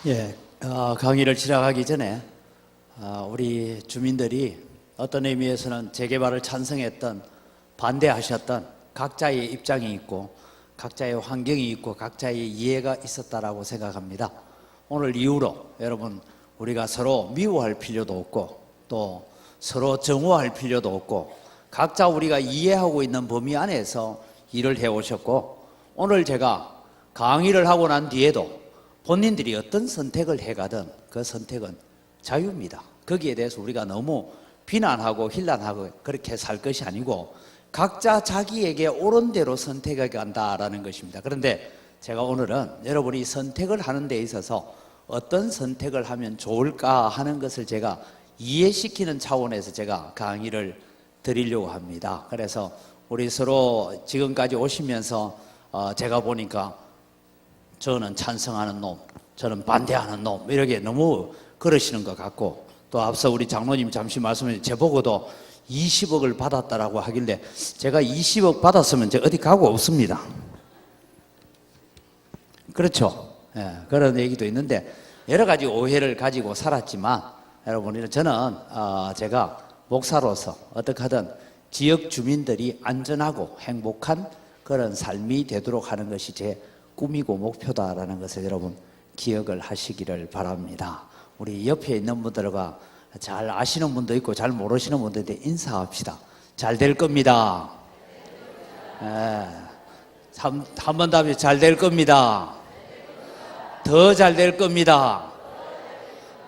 예, 강의를 시작하기 전에 우리 주민들이 어떤 의미에서는 재개발을 찬성했던, 반대하셨던 각자의 입장이 있고 각자의 환경이 있고 각자의 이해가 있었다라고 생각합니다. 오늘 이후로 여러분, 우리가 서로 미워할 필요도 없고 또 서로 정오할 필요도 없고 각자 우리가 이해하고 있는 범위 안에서 일을 해오셨고, 오늘 제가 강의를 하고 난 뒤에도 본인들이 어떤 선택을 해가든 그 선택은 자유입니다. 거기에 대해서 우리가 너무 비난하고 힐난하고 그렇게 살 것이 아니고 각자 자기에게 옳은 대로 선택해 간다라는 것입니다. 그런데 제가 오늘은 여러분이 선택을 하는 데 있어서 어떤 선택을 하면 좋을까 하는 것을 제가 이해시키는 차원에서 제가 강의를 드리려고 합니다. 그래서 우리 서로 지금까지 오시면서 제가 보니까 저는 찬성하는 놈, 저는 반대하는 놈, 이렇게 너무 그러시는 것 같고, 또 앞서 우리 장로님 잠시 말씀해 제보고도 20억을 받았다라고 하길래 제가 20억 받았으면 제가 어디 가고 없습니다. 그렇죠? 예, 그런 얘기도 있는데 여러 가지 오해를 가지고 살았지만, 여러분, 저는 제가 목사로서 어떻게 하든 지역 주민들이 안전하고 행복한 그런 삶이 되도록 하는 것이 제 꿈이고 목표다라는 것을 여러분 기억을 하시기를 바랍니다. 우리 옆에 있는 분들과 잘 아시는 분도 있고 잘 모르시는 분들한테 인사합시다. 잘 될 겁니다. 한 번 더 잘 될 겁니다. 더 잘 될 겁니다.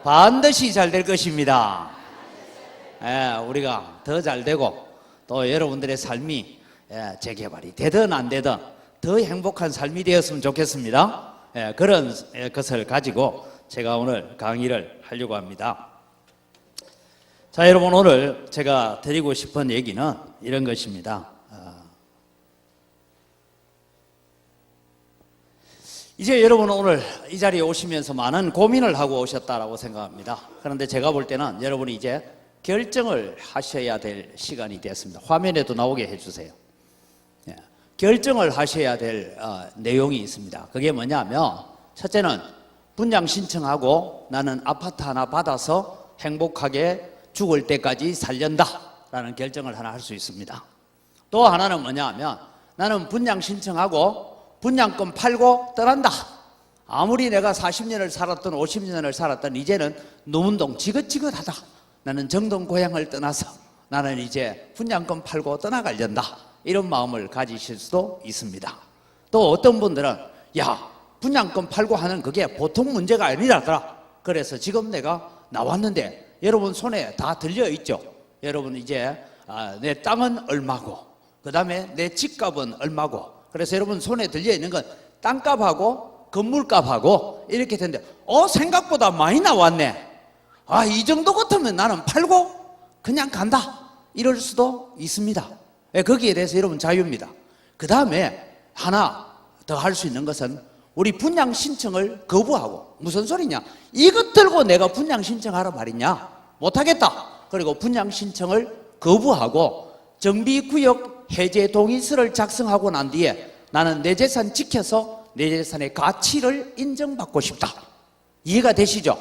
반드시 잘 될 것입니다. 우리가 더 잘 되고 또 여러분들의 삶이 재개발이 되든 안 되든 더 행복한 삶이 되었으면 좋겠습니다. 그런 것을 가지고 제가 오늘 강의를 하려고 합니다. 자, 여러분, 오늘 제가 드리고 싶은 얘기는 이런 것입니다. 이제 여러분은 오늘 이 자리에 오시면서 많은 고민을 하고 오셨다라고 생각합니다. 그런데 제가 볼 때는 여러분이 이제 결정을 하셔야 될 시간이 됐습니다. 화면에도 나오게 해주세요. 결정을 하셔야 될 내용이 있습니다. 그게 뭐냐면, 첫째는 분양 신청하고 나는 아파트 하나 받아서 행복하게 죽을 때까지 살련다 라는 결정을 하나 할 수 있습니다. 또 하나는 뭐냐면, 나는 분양 신청하고 분양권 팔고 떠난다. 아무리 내가 40년을 살았던 50년을 살았던 이제는 노문동 지긋지긋하다. 나는 정동 고향을 떠나서 나는 이제 분양권 팔고 떠나가련다. 이런 마음을 가지실 수도 있습니다. 또 어떤 분들은 분양권 팔고 하는 그게 보통 문제가 아니라더라. 그래서 지금 내가 나왔는데 여러분 손에 다 들려있죠. 여러분 이제 내 땅은 얼마고 그 다음에 내 집값은 얼마고, 그래서 여러분 손에 들려있는 건 땅값하고 건물값하고 이렇게 되는데 생각보다 많이 나왔네. 이 정도 같으면 나는 팔고 그냥 간다, 이럴 수도 있습니다. 거기에 대해서 여러분 자유입니다. 그 다음에 하나 더 할 수 있는 것은 우리 분양 신청을 거부하고, 무슨 소리냐, 이것 들고 내가 분양 신청하라 말이냐, 못하겠다. 그리고 분양 신청을 거부하고 정비구역 해제 동의서를 작성하고 난 뒤에 나는 내 재산 지켜서 내 재산의 가치를 인정받고 싶다. 이해가 되시죠?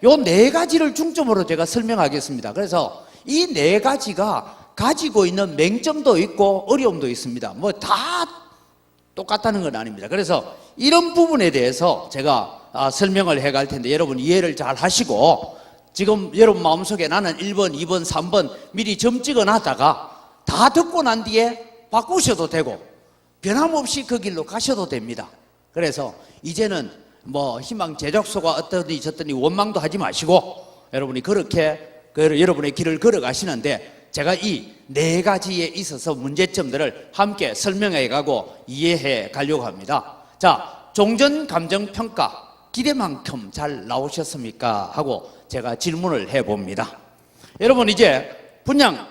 요 네 가지를 중점으로 제가 설명하겠습니다. 그래서 이 네 가지가 가지고 있는 맹점도 있고 어려움도 있습니다. 뭐 다 똑같다는 건 아닙니다. 그래서 이런 부분에 대해서 제가 설명을 해갈 텐데 여러분 이해를 잘 하시고, 지금 여러분 마음속에 나는 1번, 2번, 3번 미리 점 찍어 놨다가 다 듣고 난 뒤에 바꾸셔도 되고 변함없이 그 길로 가셔도 됩니다. 그래서 이제는 뭐 희망 제작소가 어떠니 저떠니 원망도 하지 마시고 여러분이 그렇게 여러분의 길을 걸어가시는데, 제가 이 네 가지에 있어서 문제점들을 함께 설명해 가고 이해해 가려고 합니다. 자, 종전감정평가 기대만큼 잘 나오셨습니까? 하고 제가 질문을 해봅니다. 여러분 이제 분양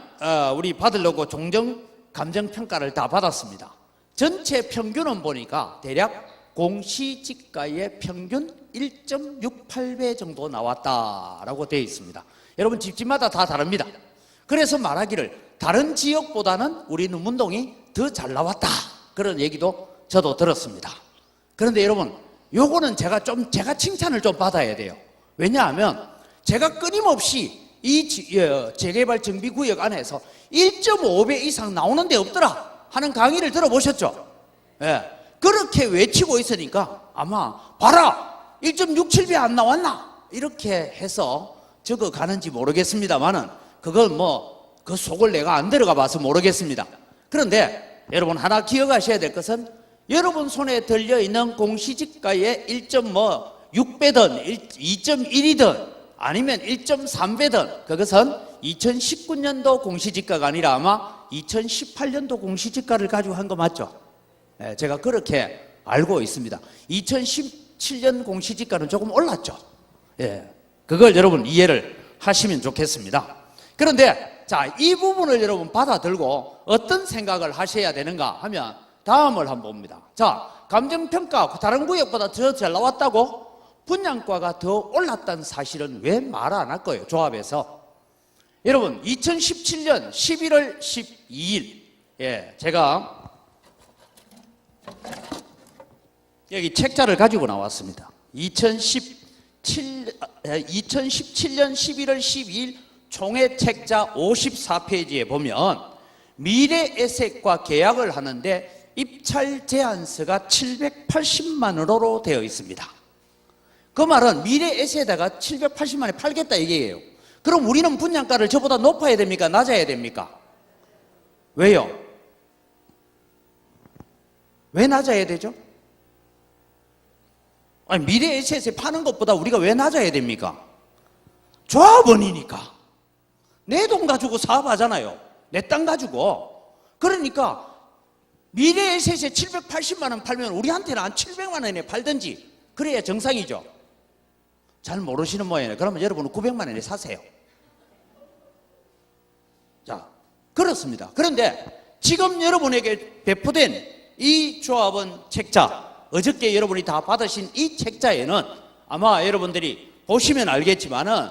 우리 받으려고 종전감정평가를 다 받았습니다. 전체 평균은 보니까 대략 공시지가의 평균 1.68배 정도 나왔다라고 되어 있습니다. 여러분 집집마다 다 다릅니다. 그래서 말하기를 다른 지역보다는 우리 노문동이 더 잘 나왔다, 그런 얘기도 저도 들었습니다. 그런데 여러분 요거는 제가 칭찬을 좀 받아야 돼요. 왜냐하면 제가 끊임없이 이 재개발 정비구역 안에서 1.5배 이상 나오는 데 없더라 하는 강의를 들어보셨죠? 예. 그렇게 외치고 있으니까 아마 봐라 1.67배 안 나왔나 이렇게 해서 적어가는지 모르겠습니다만은 그건 뭐 그 속을 내가 안 들어가 봐서 모르겠습니다. 그런데 여러분 하나 기억하셔야 될 것은 여러분 손에 들려있는 공시지가의 1.6배든 2.1이든 아니면 1.3배든 그것은 2019년도 공시지가가 아니라 아마 2018년도 공시지가를 가지고 한 거 맞죠? 네, 제가 그렇게 알고 있습니다. 2017년 공시지가는 조금 올랐죠. 예, 그걸 여러분 이해를 하시면 좋겠습니다. 그런데 자, 이 부분을 여러분 받아들고 어떤 생각을 하셔야 되는가 하면 다음을 한번 봅니다. 자, 감정평가 다른 구역보다 더 잘 나왔다고? 분양가가 더 올랐다는 사실은 왜 말 안 할 거예요? 조합에서. 여러분 2017년 11월 12일 예, 제가 여기 책자를 가지고 나왔습니다. 2017년 11월 12일 총회 책자 54페이지에 보면 미래에셋과 계약을 하는데 입찰 제한서가 780만 원으로 되어 있습니다. 그 말은 미래에셋에다가 780만에 팔겠다 얘기예요. 그럼 우리는 분양가를 저보다 높아야 됩니까? 낮아야 됩니까? 왜요? 왜 낮아야 되죠? 아니 미래에셋에 파는 것보다 우리가 왜 낮아야 됩니까? 조합원이니까. 내 돈 가지고 사업하잖아요. 내 땅 가지고. 그러니까 미래에셋에 780만 원 팔면 우리한테는 한 700만 원에 팔든지 그래야 정상이죠. 잘 모르시는 모양이에요. 그러면 여러분은 900만 원에 사세요. 자, 그렇습니다. 그런데 지금 여러분에게 배포된 이 조합원 책자, 어저께 여러분이 다 받으신 이 책자에는 아마 여러분들이 보시면 알겠지만은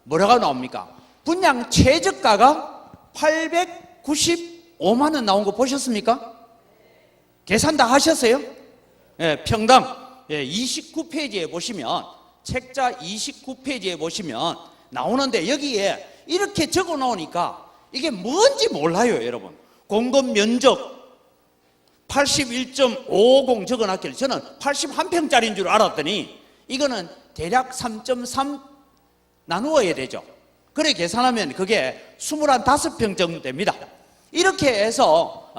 뭐라고 나옵니까? 분양 최저가가 895만 원 나온 거 보셨습니까? 계산 다 하셨어요? 예, 평당 29페이지에 보시면 책자 29페이지에 보시면 나오는데 여기에 이렇게 적어 놓으니까 이게 뭔지 몰라요, 여러분. 공급 면적 81.550 적어 놨길래 저는 81평짜리인 줄 알았더니 이거는 대략 3.3 나누어야 되죠. 그래 계산하면 그게 25평 정도 됩니다. 이렇게 해서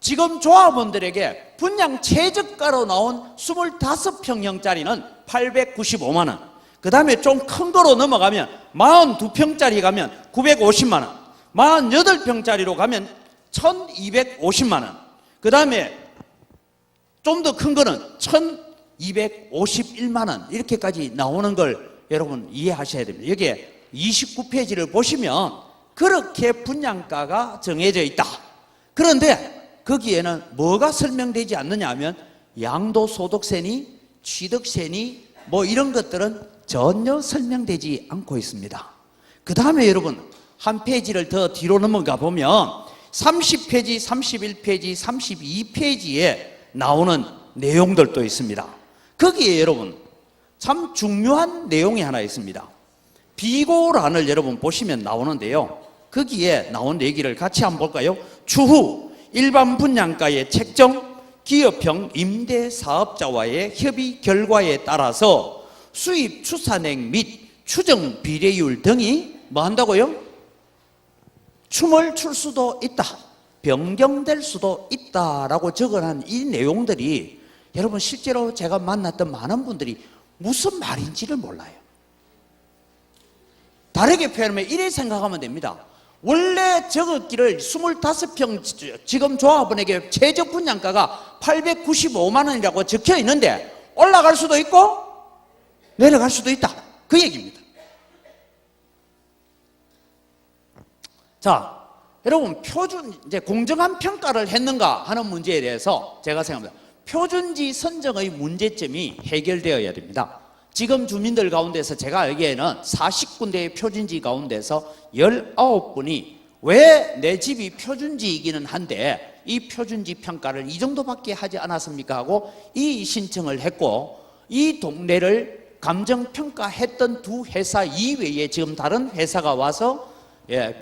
지금 조합원들에게 분양 최저가로 나온 25평형짜리는 895만 원. 그 다음에 좀 큰 거로 넘어가면 42평짜리 가면 950만 원. 48평짜리로 가면 1250만 원. 그 다음에 좀 더 큰 거는 1251만 원. 이렇게까지 나오는 걸 여러분 이해하셔야 됩니다. 여기에 29페이지를 보시면 그렇게 분양가가 정해져 있다. 그런데 거기에는 뭐가 설명되지 않느냐 하면 양도소득세니 취득세니 뭐 이런 것들은 전혀 설명되지 않고 있습니다. 그 다음에 여러분 한 페이지를 더 뒤로 넘어가 보면 30페이지, 31페이지, 32페이지에 나오는 내용들도 있습니다. 거기에 여러분 참 중요한 내용이 하나 있습니다. 비고란을 여러분 보시면 나오는데요. 거기에 나온 얘기를 같이 한번 볼까요? 추후 일반 분양가의 책정, 기업형 임대사업자와의 협의 결과에 따라서 수입 추산액 및 추정 비례율 등이 뭐 한다고요? 춤을 출 수도 있다, 변경될 수도 있다라고 적어놓은 이 내용들이 여러분 실제로 제가 만났던 많은 분들이 무슨 말인지를 몰라요. 다르게 표현하면 이래 생각하면 됩니다. 원래 적었기를 25평 지금 조합원에게 최저 분양가가 895만 원이라고 적혀 있는데 올라갈 수도 있고 내려갈 수도 있다. 그 얘기입니다. 자, 여러분 이제 공정한 평가를 했는가 하는 문제에 대해서 제가 생각합니다. 표준지 선정의 문제점이 해결되어야 됩니다. 지금 주민들 가운데서 제가 알기에는 40군데의 표준지 가운데서 19분이 왜 내 집이 표준지이기는 한데 이 표준지 평가를 이 정도밖에 하지 않았습니까 하고 이 신청을 했고, 이 동네를 감정평가했던 두 회사 이외에 지금 다른 회사가 와서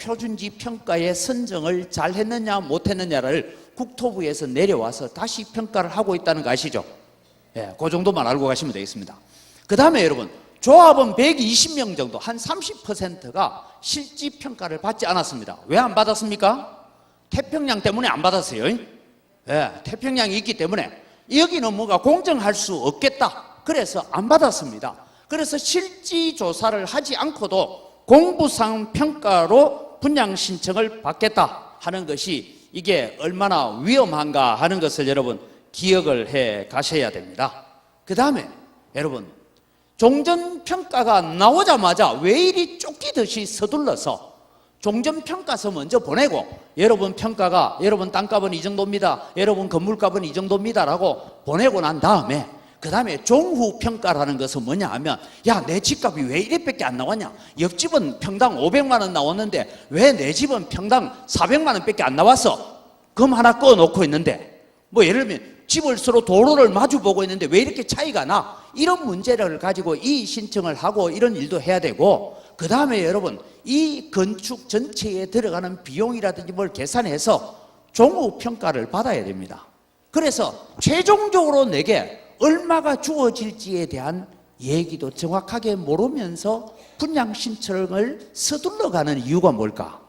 표준지 평가의 선정을 잘 했느냐 못했느냐를 국토부에서 내려와서 다시 평가를 하고 있다는 거 아시죠? 그 정도만 알고 가시면 되겠습니다. 그 다음에 여러분, 조합은 120명 정도, 한 30%가 실지 평가를 받지 않았습니다. 왜 안 받았습니까? 태평양 때문에 안 받았어요. 태평양이 있기 때문에 여기는 뭔가 공정할 수 없겠다, 그래서 안 받았습니다. 그래서 실지 조사를 하지 않고도 공부상 평가로 분양 신청을 받겠다 하는 것이 이게 얼마나 위험한가 하는 것을 여러분 기억을 해 가셔야 됩니다. 그 다음에 여러분, 종전평가가 나오자마자 왜 이리 쫓기듯이 서둘러서 종전평가서 먼저 보내고, 여러분 평가가, 여러분 땅값은 이 정도입니다, 여러분 건물값은 이 정도입니다 라고 보내고 난 다음에, 그 다음에 종후평가라는 것은 뭐냐 하면, 야, 내 집값이 왜 이래밖에 안 나왔냐, 옆집은 평당 500만 원 나왔는데 왜 내 집은 평당 400만 원밖에 안 나왔어, 금 하나 꺼놓고 있는데, 뭐 예를 들면 집을 서로 도로를 마주보고 있는데 왜 이렇게 차이가 나, 이런 문제를 가지고 이 신청을 하고 이런 일도 해야 되고, 그 다음에 여러분 이 건축 전체에 들어가는 비용이라든지 뭘 계산해서 종후평가를 받아야 됩니다. 그래서 최종적으로 내게 얼마가 주어질지에 대한 얘기도 정확하게 모르면서 분양 신청을 서둘러가는 이유가 뭘까?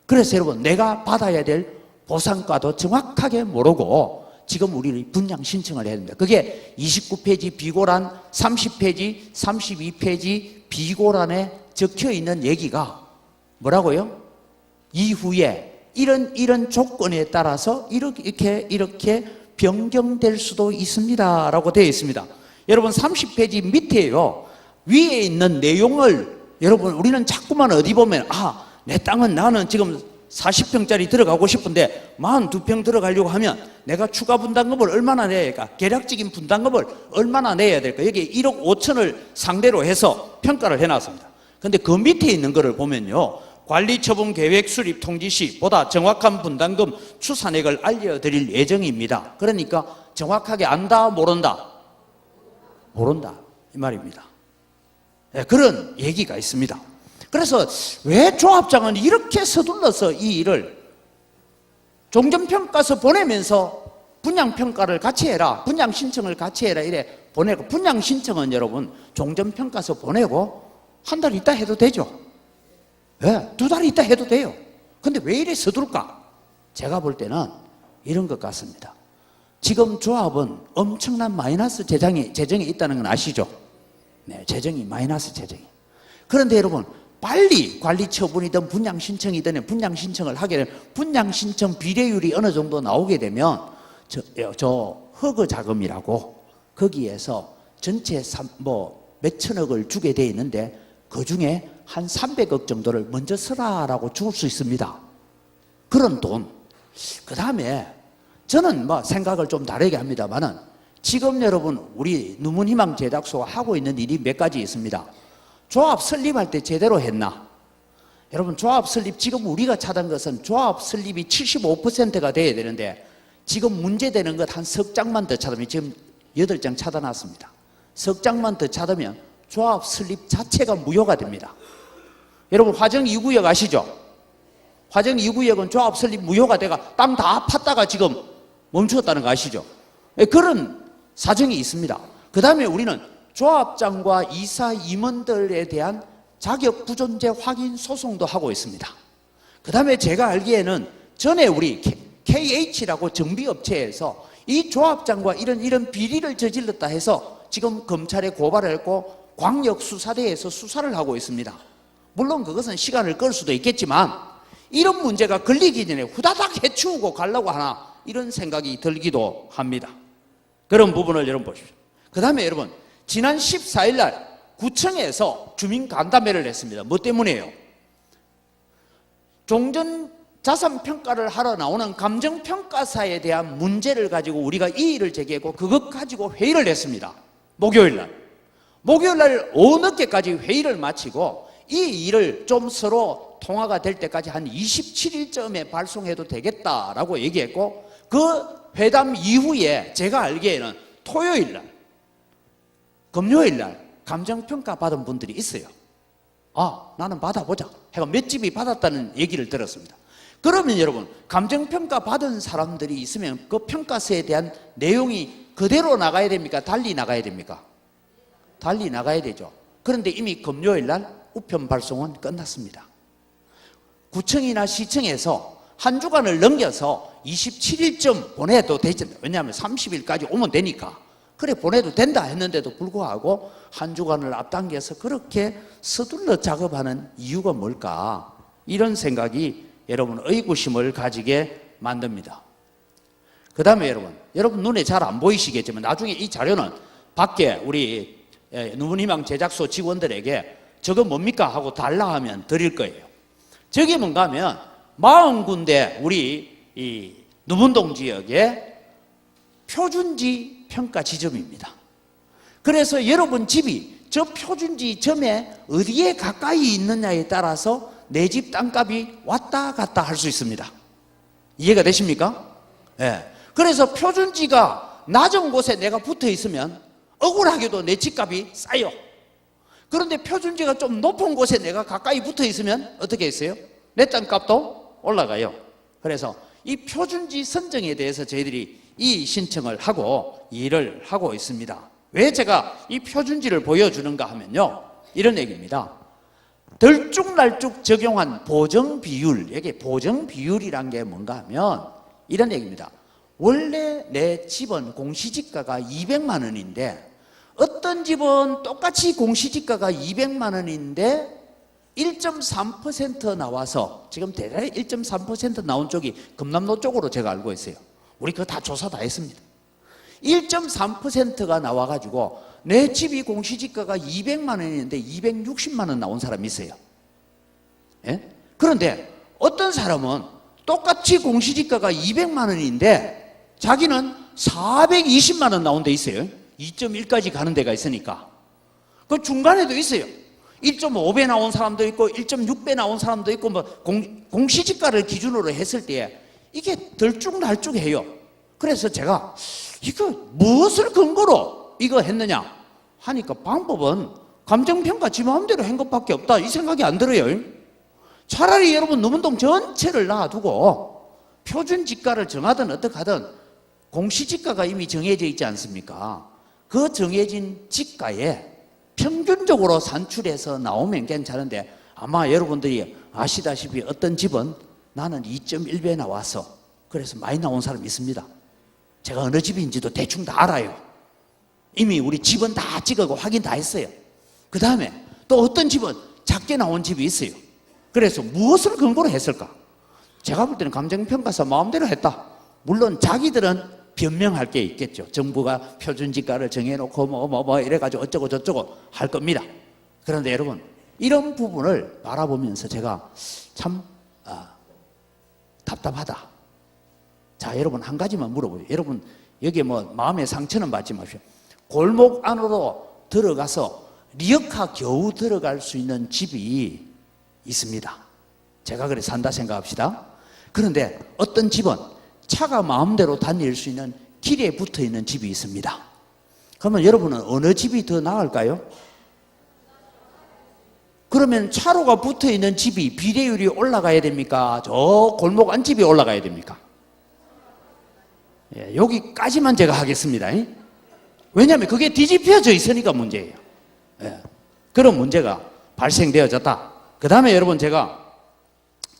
그래서 여러분, 내가 받아야 될 보상가도 정확하게 모르고 지금 우리 분양 신청을 해야 됩니다. 그게 29페이지 비고란, 30페이지, 32페이지 비고란에 적혀 있는 얘기가 뭐라고요? 이후에 이런 조건에 따라서 이렇게 변경될 수도 있습니다 라고 되어 있습니다. 여러분 30페이지 밑에요, 위에 있는 내용을 여러분 우리는 자꾸만 어디 보면, 내 땅은 나는 지금 40평짜리 들어가고 싶은데 42평 들어가려고 하면 내가 추가 분담금을 얼마나 내야 할까, 계략적인 분담금을 얼마나 내야 될까, 여기 1억 5천을 상대로 해서 평가를 해놨습니다. 근데 그 밑에 있는 거를 보면요, 관리처분 계획 수립 통지 시 보다 정확한 분담금 추산액을 알려드릴 예정입니다. 그러니까 정확하게 안다 모른다? 모른다 이 말입니다. 그런 얘기가 있습니다. 그래서 왜 조합장은 이렇게 서둘러서 이 일을 종전평가서 보내면서 분양평가를 같이 해라, 분양 신청을 같이 해라 이래 보내고, 분양 신청은 여러분 종전평가서 보내고 한 달 있다 해도 되죠. 2달 있다 해도 돼요. 근데 왜 이래 서둘까? 제가 볼 때는 이런 것 같습니다. 지금 조합은 엄청난 마이너스 재정이 있다는 건 아시죠? 재정이 마이너스 재정이. 그런데 여러분, 빨리 관리처분이든 분양신청이든 분양신청을 하게 되면 분양신청 비례율이 어느 정도 나오게 되면 저 허그자금이라고 거기에서 전체 몇천억을 주게 돼 있는데 그 중에 한 300억 정도를 먼저 쓰라라고 줄 수 있습니다. 그런 돈. 그 다음에 저는 생각을 좀 다르게 합니다만은, 지금 여러분 우리 누문희망제작소가 하고 있는 일이 몇 가지 있습니다. 조합 설립할 때 제대로 했나? 여러분 조합 설립, 지금 우리가 찾은 것은 조합 설립이 75%가 돼야 되는데 지금 문제되는 것 한 석 장만 더 찾으면, 지금 8장 찾아놨습니다. 석 장만 더 찾으면 조합 설립 자체가 무효가 됩니다. 여러분 화정 2구역 아시죠? 화정 2구역은 조합 설립 무효가 돼가 땅 다 팠다가 지금 멈추었다는 거 아시죠? 그런 사정이 있습니다. 그 다음에 우리는 조합장과 이사 임원들에 대한 자격 부존재 확인 소송도 하고 있습니다. 그 다음에 제가 알기에는 전에 우리 KH라고 정비업체에서 이 조합장과 이런 비리를 저질렀다 해서 지금 검찰에 고발을 했고 광역수사대에서 수사를 하고 있습니다. 물론 그것은 시간을 끌 수도 있겠지만 이런 문제가 걸리기 전에 후다닥 해치우고 가려고 하나, 이런 생각이 들기도 합니다. 그런 부분을 여러분 보십시오. 그 다음에 여러분, 지난 14일 날 구청에서 주민 간담회를 했습니다. 뭐 때문에요? 종전자산평가를 하러 나오는 감정평가사에 대한 문제를 가지고 우리가 이의를 제기했고 그것 가지고 회의를 했습니다. 목요일 날 오후 늦게까지 회의를 마치고 이 일을 좀 서로 통화가 될 때까지 한 27일쯤에 발송해도 되겠다라고 얘기했고, 그 회담 이후에 제가 알기에는 토요일 날, 금요일 날 감정평가 받은 분들이 있어요. 아, 나는 받아보자 해가 몇 집이 받았다는 얘기를 들었습니다. 그러면 여러분, 감정평가 받은 사람들이 있으면 그 평가서에 대한 내용이 그대로 나가야 됩니까? 달리 나가야 됩니까? 달리 나가야 되죠. 그런데 이미 금요일 날 우편 발송은 끝났습니다. 구청이나 시청에서 한 주간을 넘겨서 27일쯤 보내도 되죠. 왜냐하면 30일까지 오면 되니까. 그래 보내도 된다 했는데도 불구하고 한 주간을 앞당겨서 그렇게 서둘러 작업하는 이유가 뭘까? 이런 생각이 여러분 의구심을 가지게 만듭니다. 그 다음에 여러분 눈에 잘 안 보이시겠지만 나중에 이 자료는 밖에 우리 누문희망 제작소 직원들에게 저거 뭡니까? 하고 달라 하면 드릴 거예요. 저게 뭔가 하면 40군데 우리 이 누문동 지역의 표준지 평가 지점입니다. 그래서 여러분 집이 저 표준지 점에 어디에 가까이 있느냐에 따라서 내 집 땅값이 왔다 갔다 할 수 있습니다. 이해가 되십니까? 예. 그래서 표준지가 낮은 곳에 내가 붙어 있으면 억울하게도 내 집값이 싸요. 그런데 표준지가 좀 높은 곳에 내가 가까이 붙어 있으면 어떻게 했어요? 내 땅값도 올라가요. 그래서 이 표준지 선정에 대해서 저희들이 이 신청을 하고 일을 하고 있습니다. 왜 제가 이 표준지를 보여주는가 하면요, 이런 얘기입니다. 들쭉날쭉 적용한 보정비율, 이게 보정비율이란 게 뭔가 하면 이런 얘기입니다. 원래 내 집은 공시지가가 200만 원인데 어떤 집은 똑같이 공시지가가 200만 원인데 1.3% 나와서, 지금 대략 1.3% 나온 쪽이 금남로 쪽으로 제가 알고 있어요. 우리 그거 다 조사 다 했습니다. 1.3%가 나와가지고 내 집이 공시지가가 200만 원인데 260만 원 나온 사람이 있어요. 예? 그런데 어떤 사람은 똑같이 공시지가가 200만 원인데 자기는 420만 원 나온 데 있어요. 2.1까지 가는 데가 있으니까. 그 중간에도 있어요. 1.5배 나온 사람도 있고 1.6배 나온 사람도 있고, 뭐 공시지가를 기준으로 했을 때 이게 들쭉날쭉해요. 그래서 제가 이거 무엇을 근거로 이거 했느냐 하니까 방법은 감정평가 지 마음대로 한 것밖에 없다, 이 생각이 안 들어요. 차라리 여러분 누문동 전체를 놔두고 표준지가를 정하든 어떻게 하든 공시지가가 이미 정해져 있지 않습니까? 그 정해진 지가에 평균적으로 산출해서 나오면 괜찮은데, 아마 여러분들이 아시다시피 어떤 집은 나는 2.1배 나와서 그래서 많이 나온 사람이 있습니다. 제가 어느 집인지도 대충 다 알아요. 이미 우리 집은 다 찍어고 확인 다 했어요. 그 다음에 또 어떤 집은 작게 나온 집이 있어요. 그래서 무엇을 근거로 했을까? 제가 볼 때는 감정평가사 마음대로 했다. 물론 자기들은 변명할 게 있겠죠. 정부가 표준지가를 정해놓고 뭐 이래가지고 어쩌고 저쩌고 할 겁니다. 그런데 여러분, 이런 부분을 바라보면서 제가 참 답답하다. 자, 여러분 한 가지만 물어보세요. 여러분 여기에 뭐 마음의 상처는 받지 마십시오. 골목 안으로 들어가서 리어카 겨우 들어갈 수 있는 집이 있습니다. 제가 그래 산다 생각합시다. 그런데 어떤 집은 차가 마음대로 다닐 수 있는 길에 붙어 있는 집이 있습니다. 그러면 여러분은 어느 집이 더 나을까요? 그러면 차로가 붙어 있는 집이 비례율이 올라가야 됩니까? 저 골목 안집이 올라가야 됩니까? 예, 여기까지만 제가 하겠습니다. 왜냐하면 그게 뒤집혀져 있으니까 문제예요. 예, 그런 문제가 발생되어졌다. 그 다음에 여러분, 제가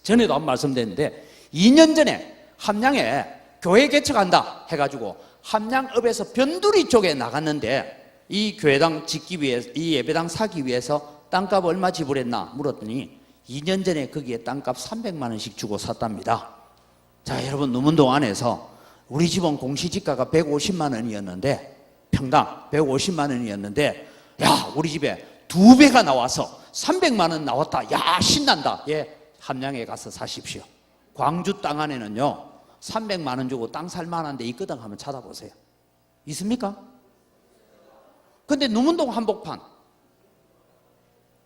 전에도 한 말씀드렸는데 2년 전에 함양에 교회 개척한다 해가지고 함양읍에서 변두리 쪽에 나갔는데 이 교회당 짓기 위해서, 이 예배당 사기 위해서 땅값 얼마 지불했나 물었더니 2년 전에 거기에 땅값 300만 원씩 주고 샀답니다. 자, 여러분 누문동 안에서 우리 집은 공시지가가 150만 원이었는데, 평당 150만 원이었는데, 야, 우리 집에 2배가 나와서 300만 원 나왔다. 야, 신난다. 예, 함양에 가서 사십시오. 광주 땅 안에는요 300만 원 주고 땅 살 만한 데 있거든 하면 찾아보세요. 있습니까? 근데 누문동 한복판,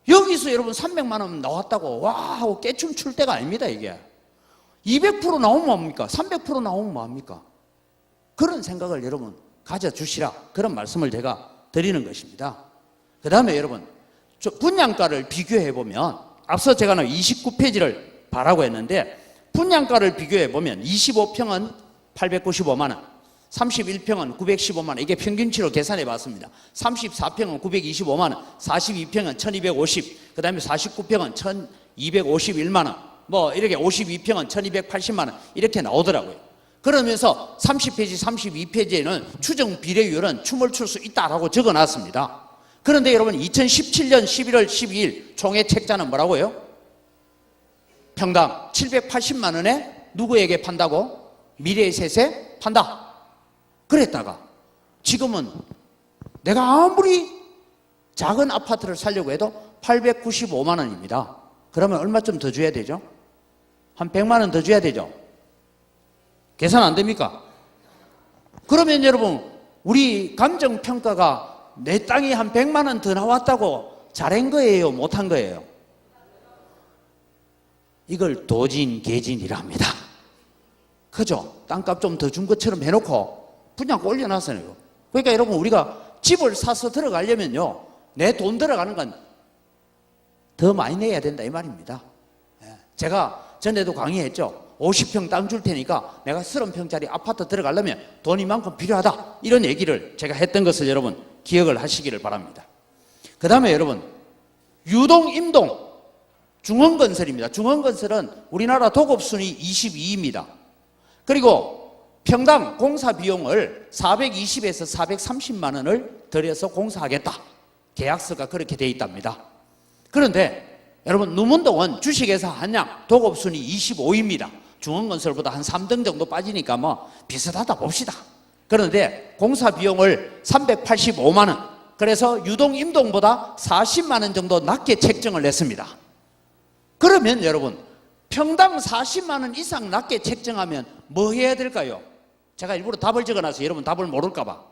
여기 여기서 여러분 300만 원 나왔다고 와 하고 깨춤 출 때가 아닙니다. 이게 200% 나오면 뭐합니까? 300% 나오면 뭐합니까? 그런 생각을 여러분 가져주시라, 그런 말씀을 제가 드리는 것입니다. 그 다음에 여러분 분양가를 비교해보면, 앞서 제가 29페이지를 봐라고 했는데 분양가를 비교해보면 25평은 895만 원, 31평은 915만 원, 이게 평균치로 계산해 봤습니다. 34평은 925만 원, 42평은 1250, 그 다음에 49평은 1251만 원, 뭐 이렇게 52평은 1280만 원 이렇게 나오더라고요. 그러면서 30페이지, 32페이지에는 추정 비례율은 춤을 출 수 있다라고 적어놨습니다. 그런데 여러분 2017년 11월 12일 총회 책자는 뭐라고요? 평당 780만 원에 누구에게 판다고? 미래에셋에 판다. 그랬다가 지금은 내가 아무리 작은 아파트를 살려고 해도 895만 원입니다. 그러면 얼마쯤 더 줘야 되죠? 한 100만 원 더 줘야 되죠? 계산 안 됩니까? 그러면 여러분 우리 감정평가가 내 땅이 한 100만 원 더 나왔다고 잘한 거예요? 못한 거예요? 이걸 도진개진이랍니다. 그죠? 땅값 좀 더 준 것처럼 해놓고 분양가 올려놨어요. 그러니까 여러분 우리가 집을 사서 들어가려면요, 내 돈 들어가는 건 더 많이 내야 된다 이 말입니다. 제가 전에도 강의했죠. 50평 땅 줄 테니까 내가 30평짜리 아파트 들어가려면 돈이 만큼 필요하다, 이런 얘기를 제가 했던 것을 여러분 기억을 하시기를 바랍니다. 그 다음에 여러분 유동, 임동, 중흥건설입니다. 중흥건설은 우리나라 도급순위 22위입니다. 그리고 평당 공사 비용을 420에서 430만 원을 들여서 공사하겠다, 계약서가 그렇게 되어 있답니다. 그런데 여러분 누문동은 주식회사 한양 도급순위 25위입니다. 중흥건설보다 한 3등 정도 빠지니까 뭐 비슷하다 봅시다. 그런데 공사 비용을 385만 원, 그래서 유동, 임동보다 40만 원 정도 낮게 책정을 했습니다. 그러면 여러분 평당 40만 원 이상 낮게 책정하면 뭐 해야 될까요? 제가 일부러 답을 적어놔서 여러분 답을 모를까 봐.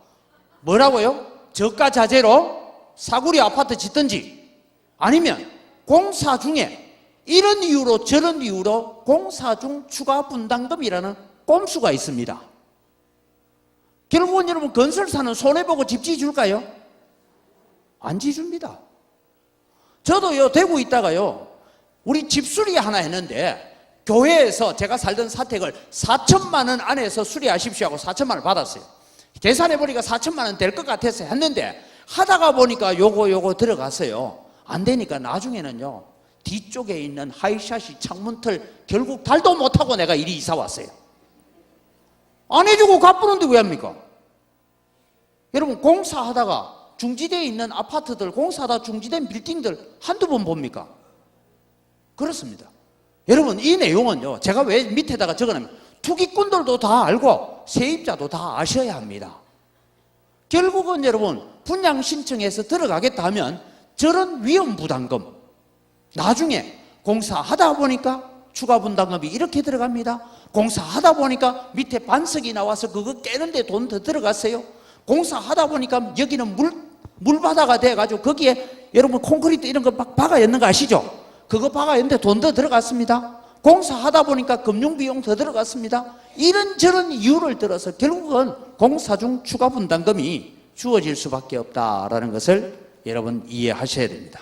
뭐라고요? 저가 자재로 사구리 아파트 짓든지, 아니면 공사 중에 이런 이유로 저런 이유로 공사 중 추가 분담금이라는 꼼수가 있습니다. 결국은 여러분 건설사는 손해보고 집 지어줄까요? 안 지어줍니다. 저도요 대구 있다가요 우리 집수리 하나 했는데 교회에서 제가 살던 사택을 4천만 원 안에서 수리하십시오 하고 4천만 원을 받았어요. 계산해보니까 4천만 원 될 것 같아서 했는데 하다가 보니까 요거 들어갔어요. 안 되니까 나중에는요 뒤쪽에 있는 하이샷이 창문틀 결국 달도 못하고 내가 이리 이사 왔어요. 안 해주고 갚으는데 왜 합니까? 여러분 공사하다가 중지대에 있는 아파트들, 공사하다 중지된 빌딩들 한두 번 봅니까? 그렇습니다. 여러분 이 내용은요 제가 왜 밑에다가 적어놓으면 투기꾼들도 다 알고 세입자도 다 아셔야 합니다. 결국은 여러분 분양 신청해서 들어가겠다 하면 저런 위험 부담금, 나중에 공사하다 보니까 추가 분담금이 이렇게 들어갑니다. 공사하다 보니까 밑에 반석이 나와서 그거 깨는데 돈 더 들어갔어요. 공사하다 보니까 여기는 물바다가 돼가지고 거기에 여러분 콘크리트 이런 거 막 박아 였는 거 아시죠? 그거 박아 였는데 돈 더 들어갔습니다. 공사하다 보니까 금융비용 더 들어갔습니다. 이런저런 이유를 들어서 결국은 공사 중 추가 분담금이 주어질 수밖에 없다라는 것을 여러분 이해하셔야 됩니다.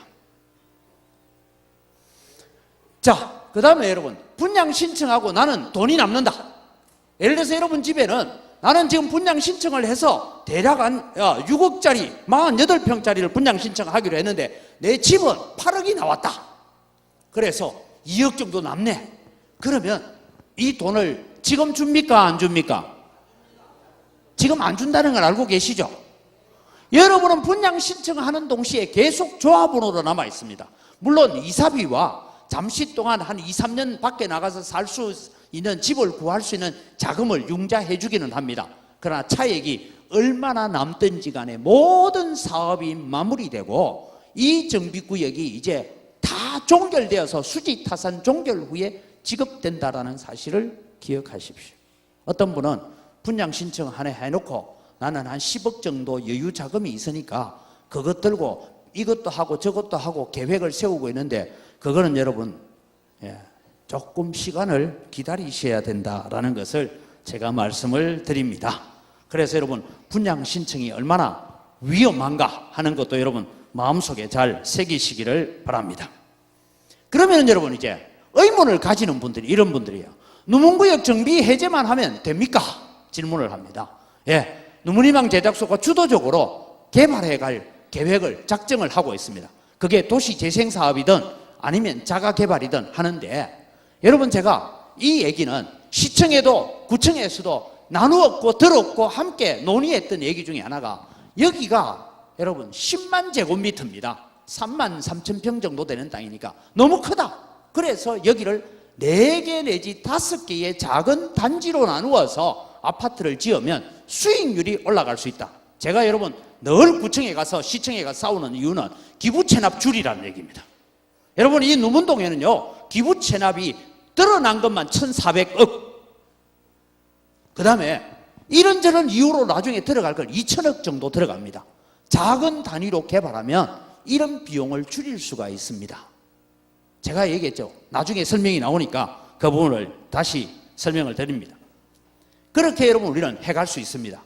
자, 그 다음에 여러분 분양 신청하고 나는 돈이 남는다. 예를 들어서 여러분 집에는 나는 지금 분양 신청을 해서 대략 한 6억짜리 48평짜리를 분양 신청하기로 했는데 내 집은 8억이 나왔다. 그래서 2억 정도 남네. 그러면 이 돈을 지금 줍니까 안 줍니까? 지금 안 준다는 걸 알고 계시죠? 여러분은 분양 신청하는 동시에 계속 조합원으로 남아 있습니다. 물론 이사비와 잠시 동안 한 2, 3년 밖에 나가서 살 수 있는 집을 구할 수 있는 자금을 융자해 주기는 합니다. 그러나 차액이 얼마나 남든지 간에 모든 사업이 마무리되고 이 정비구역이 이제 다 종결되어서 수지타산 종결 후에 지급된다라는 사실을 기억하십시오. 어떤 분은 분양 신청 하나 해놓고 나는 한 10억 정도 여유 자금이 있으니까 그것 들고 이것도 하고 저것도 하고 계획을 세우고 있는데 그거는 여러분 조금 시간을 기다리셔야 된다라는 것을 제가 말씀을 드립니다. 그래서 여러분 분양 신청이 얼마나 위험한가 하는 것도 여러분 마음속에 잘 새기시기를 바랍니다. 그러면 여러분 이제 의문을 가지는 분들이 이런 분들이에요. 누문구역 정비 해제만 하면 됩니까? 질문을 합니다. 누문희망 제작소가 주도적으로 개발해 갈 계획을 작정을 하고 있습니다. 그게 도시재생사업이든 아니면 자가개발이든 하는데 여러분 제가 이 얘기는 시청에도 구청에서도 나누었고 들었고 함께 논의했던 얘기 중에 하나가 여기가 여러분 10만 제곱미터입니다. 3만 3천 평 정도 되는 땅이니까 너무 크다. 그래서 여기를 4개 내지 5개의 작은 단지로 나누어서 아파트를 지으면 수익률이 올라갈 수 있다. 제가 여러분 늘 구청에 가서 시청에 가서 싸우는 이유는 기부채납 줄이라는 얘기입니다. 여러분 이 누문동에는요 기부채납이 드러난 것만 1,400억, 그 다음에 이런저런 이유로 나중에 들어갈 걸 2,000억 정도 들어갑니다. 작은 단위로 개발하면 이런 비용을 줄일 수가 있습니다. 제가 얘기했죠. 나중에 설명이 나오니까 그 부분을 다시 설명을 드립니다. 그렇게 여러분 우리는 해갈 수 있습니다.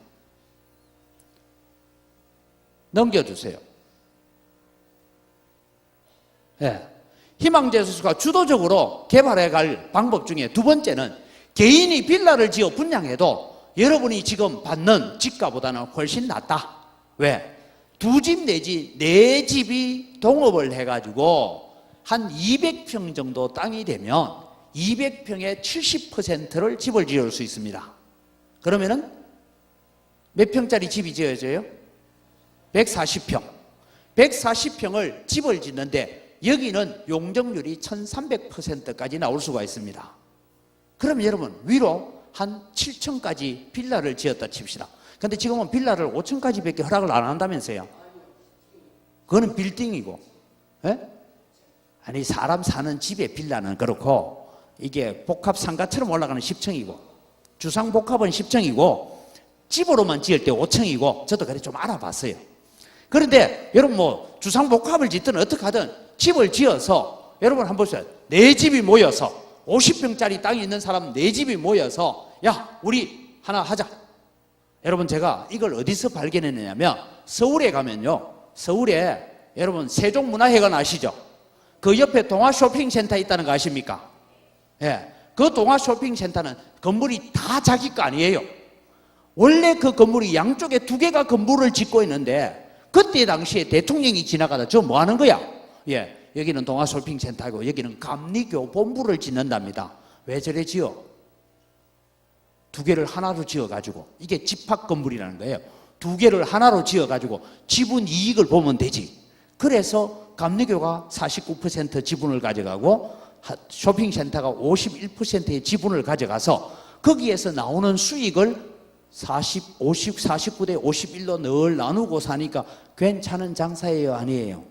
넘겨주세요. 희망제수가 주도적으로 개발해 갈 방법 중에 두 번째는 개인이 빌라를 지어 분양해도 여러분이 지금 받는 집가보다는 훨씬 낫다. 왜? 2집 내지 4집이 동업을 해가지고 한 200평 정도 땅이 되면 200평의 70%를 집을 지을 수 있습니다. 그러면은 몇 평짜리 집이 지어져요? 140평. 140평을 집을 짓는데 여기는 용적률이 1300%까지 나올 수가 있습니다. 그럼 여러분 위로 한 7층까지 빌라를 지었다 칩시다. 근데 지금은 빌라를 5층까지밖에 허락을 안 한다면서요. 그거는 빌딩이고, 아니 사람 사는 집의 빌라는 그렇고 이게 복합 상가처럼 올라가는 10층이고 주상복합은 10층이고 집으로만 지을 때 5층이고 저도 그래 좀 알아봤어요. 그런데 여러분 뭐 주상복합을 짓든 어떻게 하든 집을 지어서 여러분 한번 보세요. 4집이 모여서 50평짜리 땅이 있는 사람 4집이 모여서 야 우리 하나 하자. 여러분 제가 이걸 어디서 발견했느냐면 서울에 가면요. 서울에 여러분 세종문화회관 아시죠? 그 옆에 동아쇼핑센터 있다는 거 아십니까? 그 동아쇼핑센터는 건물이 다 자기 거 아니에요. 원래 그 건물이 양쪽에 2개가 건물을 짓고 있는데 그때 당시에 대통령이 지나가다 저 뭐 하는 거야? 여기는 동아쇼핑센터고 여기는 감리교 본부를 짓는답니다. 왜 저래 지어? 2개를 하나로 지어가지고 이게 집합 건물이라는 거예요. 2개를 하나로 지어가지고 지분 이익을 보면 되지. 그래서 감리교가 49% 지분을 가져가고 쇼핑센터가 51%의 지분을 가져가서 거기에서 나오는 수익을 49대 51로 늘 나누고 사니까 괜찮은 장사예요, 아니에요?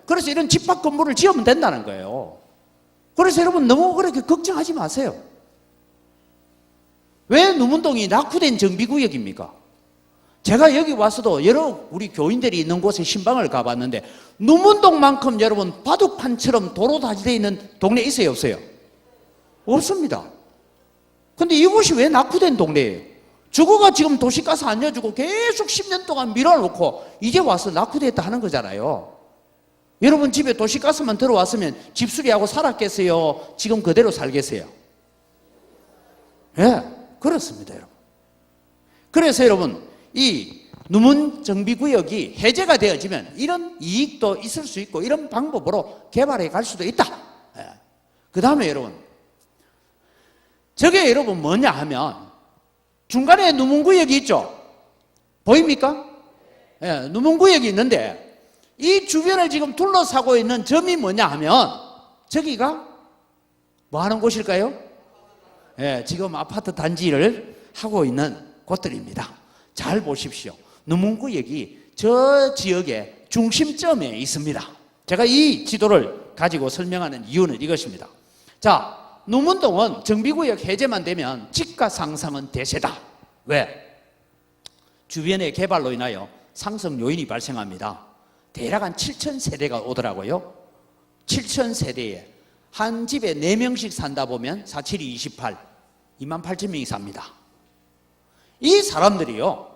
그래서 이런 집합 건물을 지으면 된다는 거예요. 그래서 여러분 너무 그렇게 걱정하지 마세요. 왜 누문동이 낙후된 정비구역입니까? 제가 여기 와서도 여러 우리 교인들이 있는 곳에 신방을 가봤는데 누문동만큼 여러분 바둑판처럼 도로 다지되어 있는 동네 있어요, 없어요? 없습니다. 근데 이곳이 왜 낙후된 동네예요? 저거가 지금 도시가스 안 내주고 계속 10년 동안 밀어놓고 이제 와서 낙후됐다 하는 거잖아요. 여러분 집에 도시가스만 들어왔으면 집수리하고 살았겠어요? 지금 그대로 살겠어요? 그렇습니다, 여러분. 그래서 여러분 이 누문 정비구역이 해제가 되어지면 이런 이익도 있을 수 있고 이런 방법으로 개발해 갈 수도 있다. 그 다음에 여러분 저게 여러분 뭐냐 하면 중간에 누문구역이 있죠. 보입니까? 누문구역이 있는데 이 주변을 지금 둘러싸고 있는 점이 뭐냐 하면 저기가 뭐 하는 곳일까요? 지금 아파트 단지를 하고 있는 곳들입니다. 잘 보십시오. 누문구역이 저 지역의 중심점에 있습니다. 제가 이 지도를 가지고 설명하는 이유는 이것입니다. 자, 누문동은 정비구역 해제만 되면 집가 상승은 대세다. 왜? 주변의 개발로 인하여 상승 요인이 발생합니다. 대략 한 7,000세대가 오더라고요. 7,000세대에 한 집에 4명씩 산다 보면 47이 28, 28,000명이 삽니다. 이 사람들이요,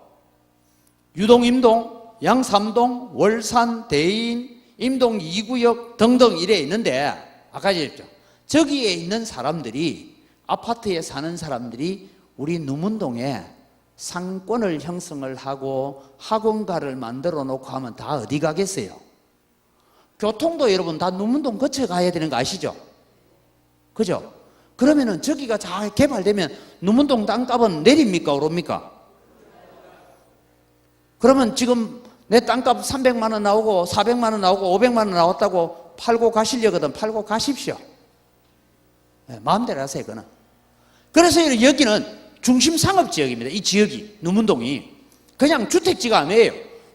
유동, 임동, 양삼동, 월산, 대인, 임동 2구역 등등 이래 있는데, 아까 얘기했죠. 저기에 있는 사람들이, 아파트에 사는 사람들이 우리 누문동에 상권을 형성을 하고 학원가를 만들어 놓고 하면 다 어디 가겠어요? 교통도 여러분 다 누문동 거쳐 가야 되는 거 아시죠? 그죠? 그러면은 저기가 잘 개발되면 누문동 땅값은 내립니까? 오릅니까? 그러면 지금 내 땅값 300만 원 나오고 400만 원 나오고 500만 원 나왔다고 팔고 가시려거든. 팔고 가십시오. 네, 마음대로 하세요. 그거는. 그래서 여기는 중심상업지역입니다. 이 지역이, 누문동이 그냥 주택지가 아니에요.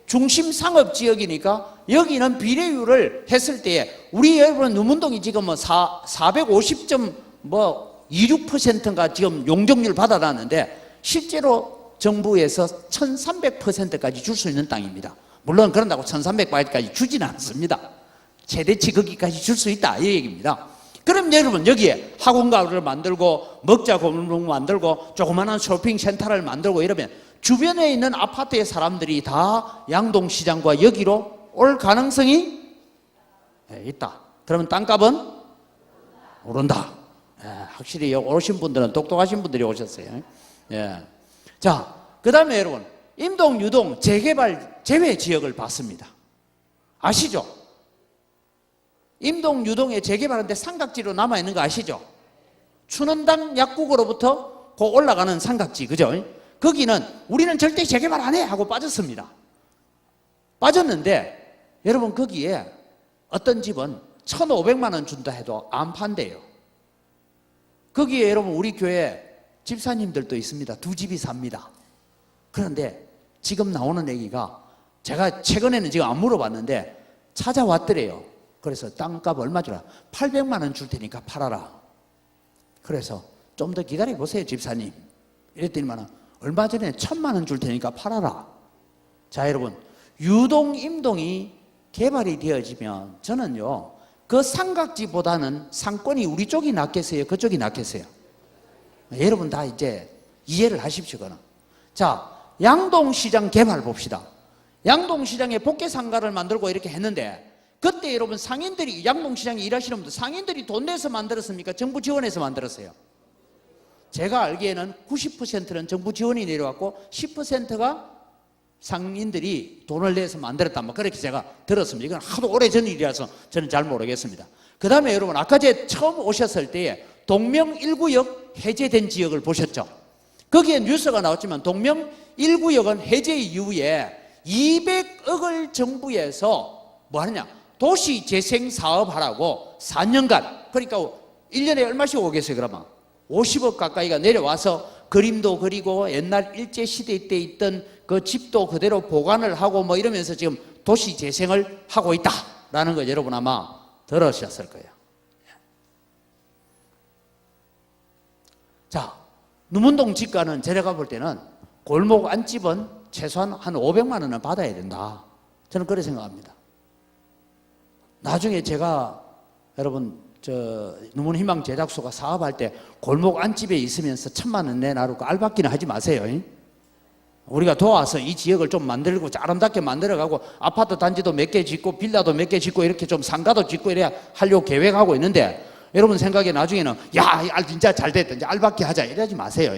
중심상업지역이니까 여기는 비례율을 했을 때에 우리 여러분 누문동이 지금 뭐 450.26%인가 지금 용적률 받아놨는데 실제로 정부에서 1300%까지 줄 수 있는 땅입니다. 물론 그런다고 1300까지 주지는 않습니다. 최대치 거기까지 줄 수 있다 이 얘기입니다. 그럼 여러분 여기에 학원가를 만들고 먹자 골목 만들고 조그마한 쇼핑센터를 만들고 이러면 주변에 있는 아파트의 사람들이 다 양동시장과 여기로 올 가능성이 있다. 그러면 땅값은 오른다. 확실히 오신 분들은 똑똑하신 분들이 오셨어요. 자, 그 다음에 여러분 임동, 유동 재개발 제외 지역을 봤습니다. 아시죠? 임동, 유동에 재개발하는데 삼각지로 남아있는 거 아시죠? 춘원당 약국으로부터 그 올라가는 삼각지, 그죠? 거기는 우리는 절대 재개발 안 해! 하고 빠졌습니다. 빠졌는데 여러분 거기에 어떤 집은 1,500만 원 준다 해도 안 판대요. 거기에 여러분 우리 교회 집사님들도 있습니다. 2집이 삽니다. 그런데 지금 나오는 얘기가 제가 최근에는 지금 안 물어봤는데 찾아왔더래요. 그래서 땅값 얼마 주라? 800만 원 줄 테니까 팔아라. 그래서 좀 더 기다려 보세요 집사님. 이랬더니만 얼마 전에 1,000만 원 줄 테니까 팔아라. 자 여러분 유동, 임동이 개발이 되어지면 저는요 그 삼각지보다는 상권이 우리 쪽이 낫겠어요? 그쪽이 낫겠어요? 여러분 다 이제 이해를 하십시오. 그는. 자 양동시장 개발 봅시다. 양동시장에 복개상가를 만들고 이렇게 했는데 그때 여러분 상인들이 양동시장에 일하시는 분들 상인들이 돈 내서 만들었습니까? 정부 지원해서 만들었어요? 제가 알기에는 90%는 정부 지원이 내려왔고 10%가 상인들이 돈을 내서 만들었다 뭐 그렇게 제가 들었습니다. 이건 하도 오래전 일이라서 저는 잘 모르겠습니다. 그 다음에 여러분 아까 제가 처음 오셨을 때에 동명 1구역 해제된 지역을 보셨죠? 거기에 뉴스가 나왔지만 동명 1구역은 해제 이후에 200억을 정부에서 뭐 하느냐 도시재생사업하라고 4년간 그러니까 1년에 얼마씩 오겠어요 그러면 50억 가까이가 내려와서 그림도 그리고 옛날 일제시대 때 있던 그 집도 그대로 보관을 하고 뭐 이러면서 지금 도시재생을 하고 있다라는 거 여러분 아마 들으셨을 거예요. 자 누문동 집가는 제가 볼 때는 골목 안집은 최소한 한 500만 원은 받아야 된다. 저는 그렇게 생각합니다. 나중에 제가 여러분 누문희망 제작소가 사업할 때 골목 안집에 있으면서 1,000만 원 내놔놓고 알박기는 하지 마세요. 우리가 도와서 이 지역을 좀 만들고 아름답게 만들어가고 아파트 단지도 몇 개 짓고 빌라도 몇 개 짓고 이렇게 좀 상가도 짓고 이래야 하려고 계획하고 있는데 여러분 생각에 나중에는 야 진짜 잘 됐다 이제 알박기 하자 이러지 마세요.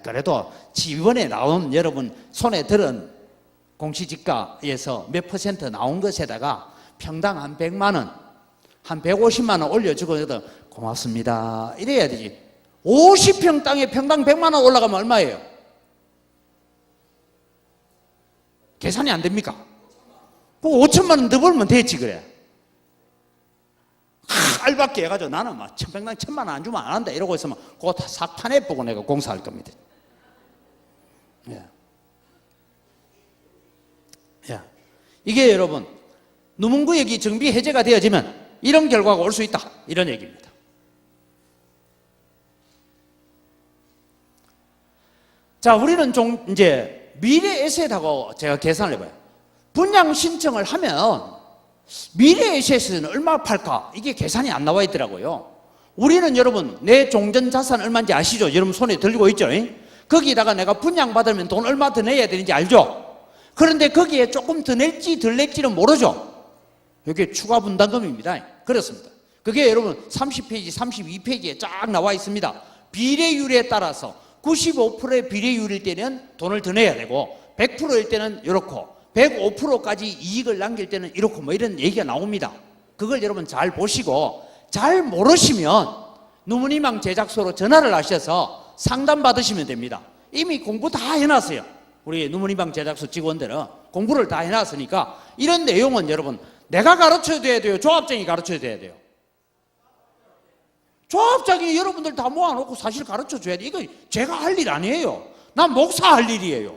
그래도 지원에 나온 여러분 손에 들은 공시지가에서 몇 퍼센트 나온 것에다가 평당 한 100만 원, 한 150만 원 올려주고 고맙습니다. 이래야 되지. 50평 땅에 평당 100만 원 올라가면 얼마예요? 계산이 안 됩니까? 그 5천만 원 더 벌면 되지 그래. 알박기 해가지고 나는 막 평당 1,000만 원 안 주면 안 한다 이러고 있으면 그거 다 싹 타내보고 내가 공사할 겁니다. 이게 여러분 누문구역이 정비 해제가 되어지면 이런 결과가 올 수 있다 이런 얘기입니다. 자 우리는 좀 이제 미래 에셋하고 제가 계산을 해봐요. 분양 신청을 하면 미래 에셋은 얼마 팔까? 이게 계산이 안 나와 있더라고요. 우리는 여러분 내 종전 자산 얼마인지 아시죠? 여러분 손에 들고 있죠? 거기다가 내가 분양받으면 돈 얼마 더 내야 되는지 알죠? 그런데 거기에 조금 더 낼지 덜 낼지는 모르죠? 이게 추가 분담금입니다. 그렇습니다. 그게 여러분 30페이지, 32페이지에 쫙 나와 있습니다. 비례율에 따라서 95%의 비례율일 때는 돈을 더 내야 되고 100%일 때는 이렇고 105%까지 이익을 남길 때는 이렇고 뭐 이런 얘기가 나옵니다. 그걸 여러분 잘 보시고 잘 모르시면 누문희망 제작소로 전화를 하셔서 상담 받으시면 됩니다. 이미 공부 다 해놨어요. 우리 누문희망 제작소 직원들은 공부를 다 해놨으니까 이런 내용은 여러분 내가 가르쳐야 돼요? 조합장이 가르쳐야 돼요? 조합장이 여러분들 다 모아놓고 사실 가르쳐줘야 돼. 이거 제가 할 일 아니에요. 난 목사 할 일이에요.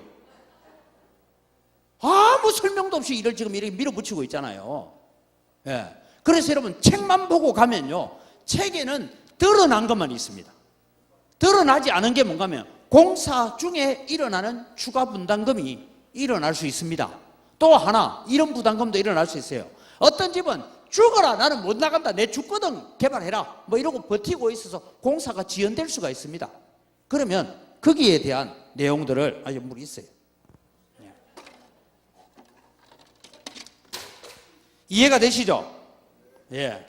아무 설명도 없이 일을 지금 이렇게 밀어붙이고 있잖아요. 예. 그래서 여러분 책만 보고 가면요, 책에는 드러난 것만 있습니다. 드러나지 않은 게 뭔가 하면 공사 중에 일어나는 추가 분담금이 일어날 수 있습니다. 또 하나 이런 부담금도 일어날 수 있어요. 어떤 집은 죽어라 나는 못 나간다 내 죽거든 개발해라 뭐 이러고 버티고 있어서 공사가 지연될 수가 있습니다. 그러면 거기에 대한 내용들을 아주 물이 있어요. 이해가 되시죠? 예.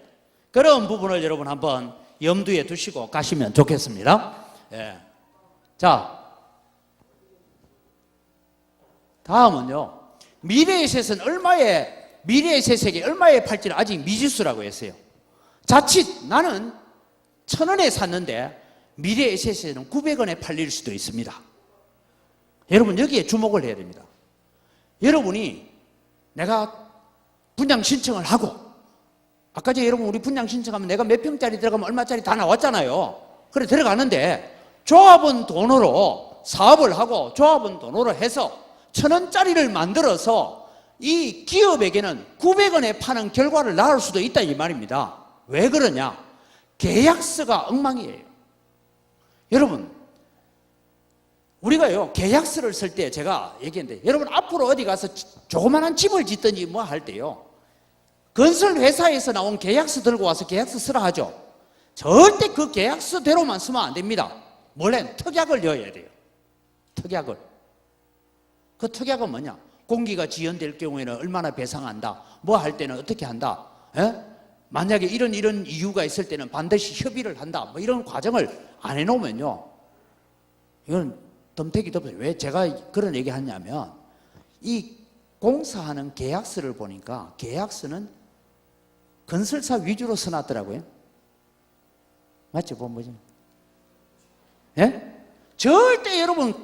그런 부분을 여러분 한번 염두에 두시고 가시면 좋겠습니다. 예. 자, 다음은요. 미래에셋은 미래에셋에게 얼마에 팔지는 아직 미지수라고 했어요. 자칫 나는 1,000원에 샀는데 미래에셋에는 900원에 팔릴 수도 있습니다. 여러분 여기에 주목을 해야 됩니다. 여러분이 내가 분양 신청을 하고 아까 전에 여러분 우리 분양 신청하면 내가 몇 평짜리 들어가면 얼마짜리 다 나왔잖아요. 그래 들어가는데 조합원 돈으로 사업을 하고 조합원 돈으로 해서 1,000원짜리를 만들어서 이 기업에게는 900원에 파는 결과를 낳을 수도 있다 이 말입니다. 왜 그러냐? 계약서가 엉망이에요. 여러분 우리가요 계약서를 쓸 때 제가 얘기했는데 여러분 앞으로 어디 가서 조그만한 집을 짓든지 뭐 할 때요 건설 회사에서 나온 계약서 들고 와서 계약서 쓰라 하죠. 절대 그 계약서대로만 쓰면 안 됩니다. 원래 특약을 넣어야 돼요. 특약을. 그 특약은 뭐냐? 공기가 지연될 경우에는 얼마나 배상한다. 뭐 할 때는 어떻게 한다. 에? 만약에 이런 이유가 있을 때는 반드시 협의를 한다. 뭐 이런 과정을 안 해놓으면요. 이건 덤태기 덤태기. 왜 제가 그런 얘기 하냐면 이 공사하는 계약서를 보니까 계약서는 건설사 위주로 써놨더라고요. 맞죠? 보면 뭐죠? 예? 절대 여러분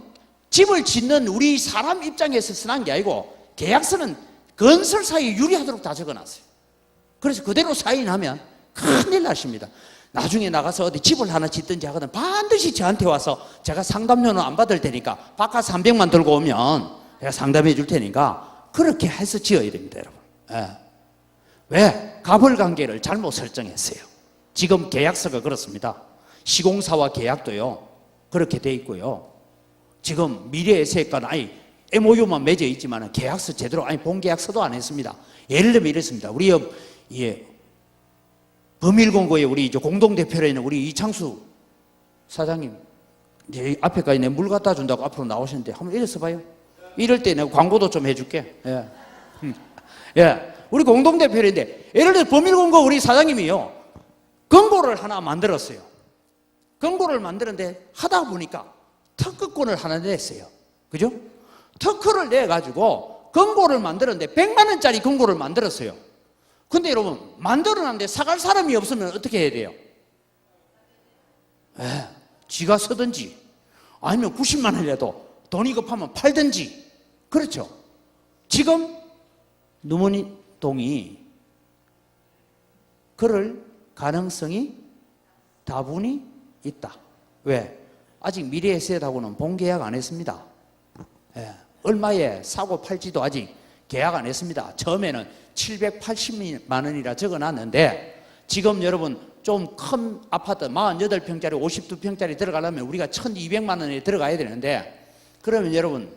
집을 짓는 우리 사람 입장에서 써난 게 아니고 계약서는 건설사에 유리하도록 다 적어놨어요. 그래서 그대로 사인하면 큰일 나십니다. 나중에 나가서 어디 집을 하나 짓든지 하거든 반드시 저한테 와서 제가 상담료는 안 받을 테니까 바깥 300만 들고 오면 제가 상담해 줄 테니까 그렇게 해서 지어야 됩니다, 여러분. 예. 왜? 가벌관계를 잘못 설정했어요. 지금 계약서가 그렇습니다. 시공사와 계약도요 그렇게 돼 있고요. 지금 미래에셋과는 아니 MOU만 맺어 있지만 계약서 제대로 아니 본계약서도 안 했습니다. 예를 들면 이렇습니다. 우리 범일공고의 우리 공동대표로 있는 우리 이창수 사장님 앞에까지 내 물 갖다 준다고 앞으로 나오시는데 한번 이래서 봐요. 이럴 때 내가 광고도 좀 해줄게. 예. 예. 우리 공동대표인데 예를 들어 범일공고 우리 사장님이요 권고를 하나 만들었어요. 권고를 만드는데 하다 보니까 특허권을 하나 냈어요. 그죠? 특허를 내가지고 권고를 만들었는데 100만 원짜리 권고를 만들었어요. 근데 여러분 만들어놨는데 사갈 사람이 없으면 어떻게 해야 돼요? 지가 쓰든지 아니면 90만 원이라도 돈이 급하면 팔든지. 그렇죠? 지금 누문동이 그럴 가능성이 다분히 있다. 왜? 아직 미래에셋하고는 본계약 안 했습니다. 얼마에 사고 팔지도 아직 계약 안 했습니다. 처음에는 780만 원이라 적어놨는데 지금 여러분 좀 큰 아파트 48평짜리 52평짜리 들어가려면 우리가 1200만 원에 들어가야 되는데 그러면 여러분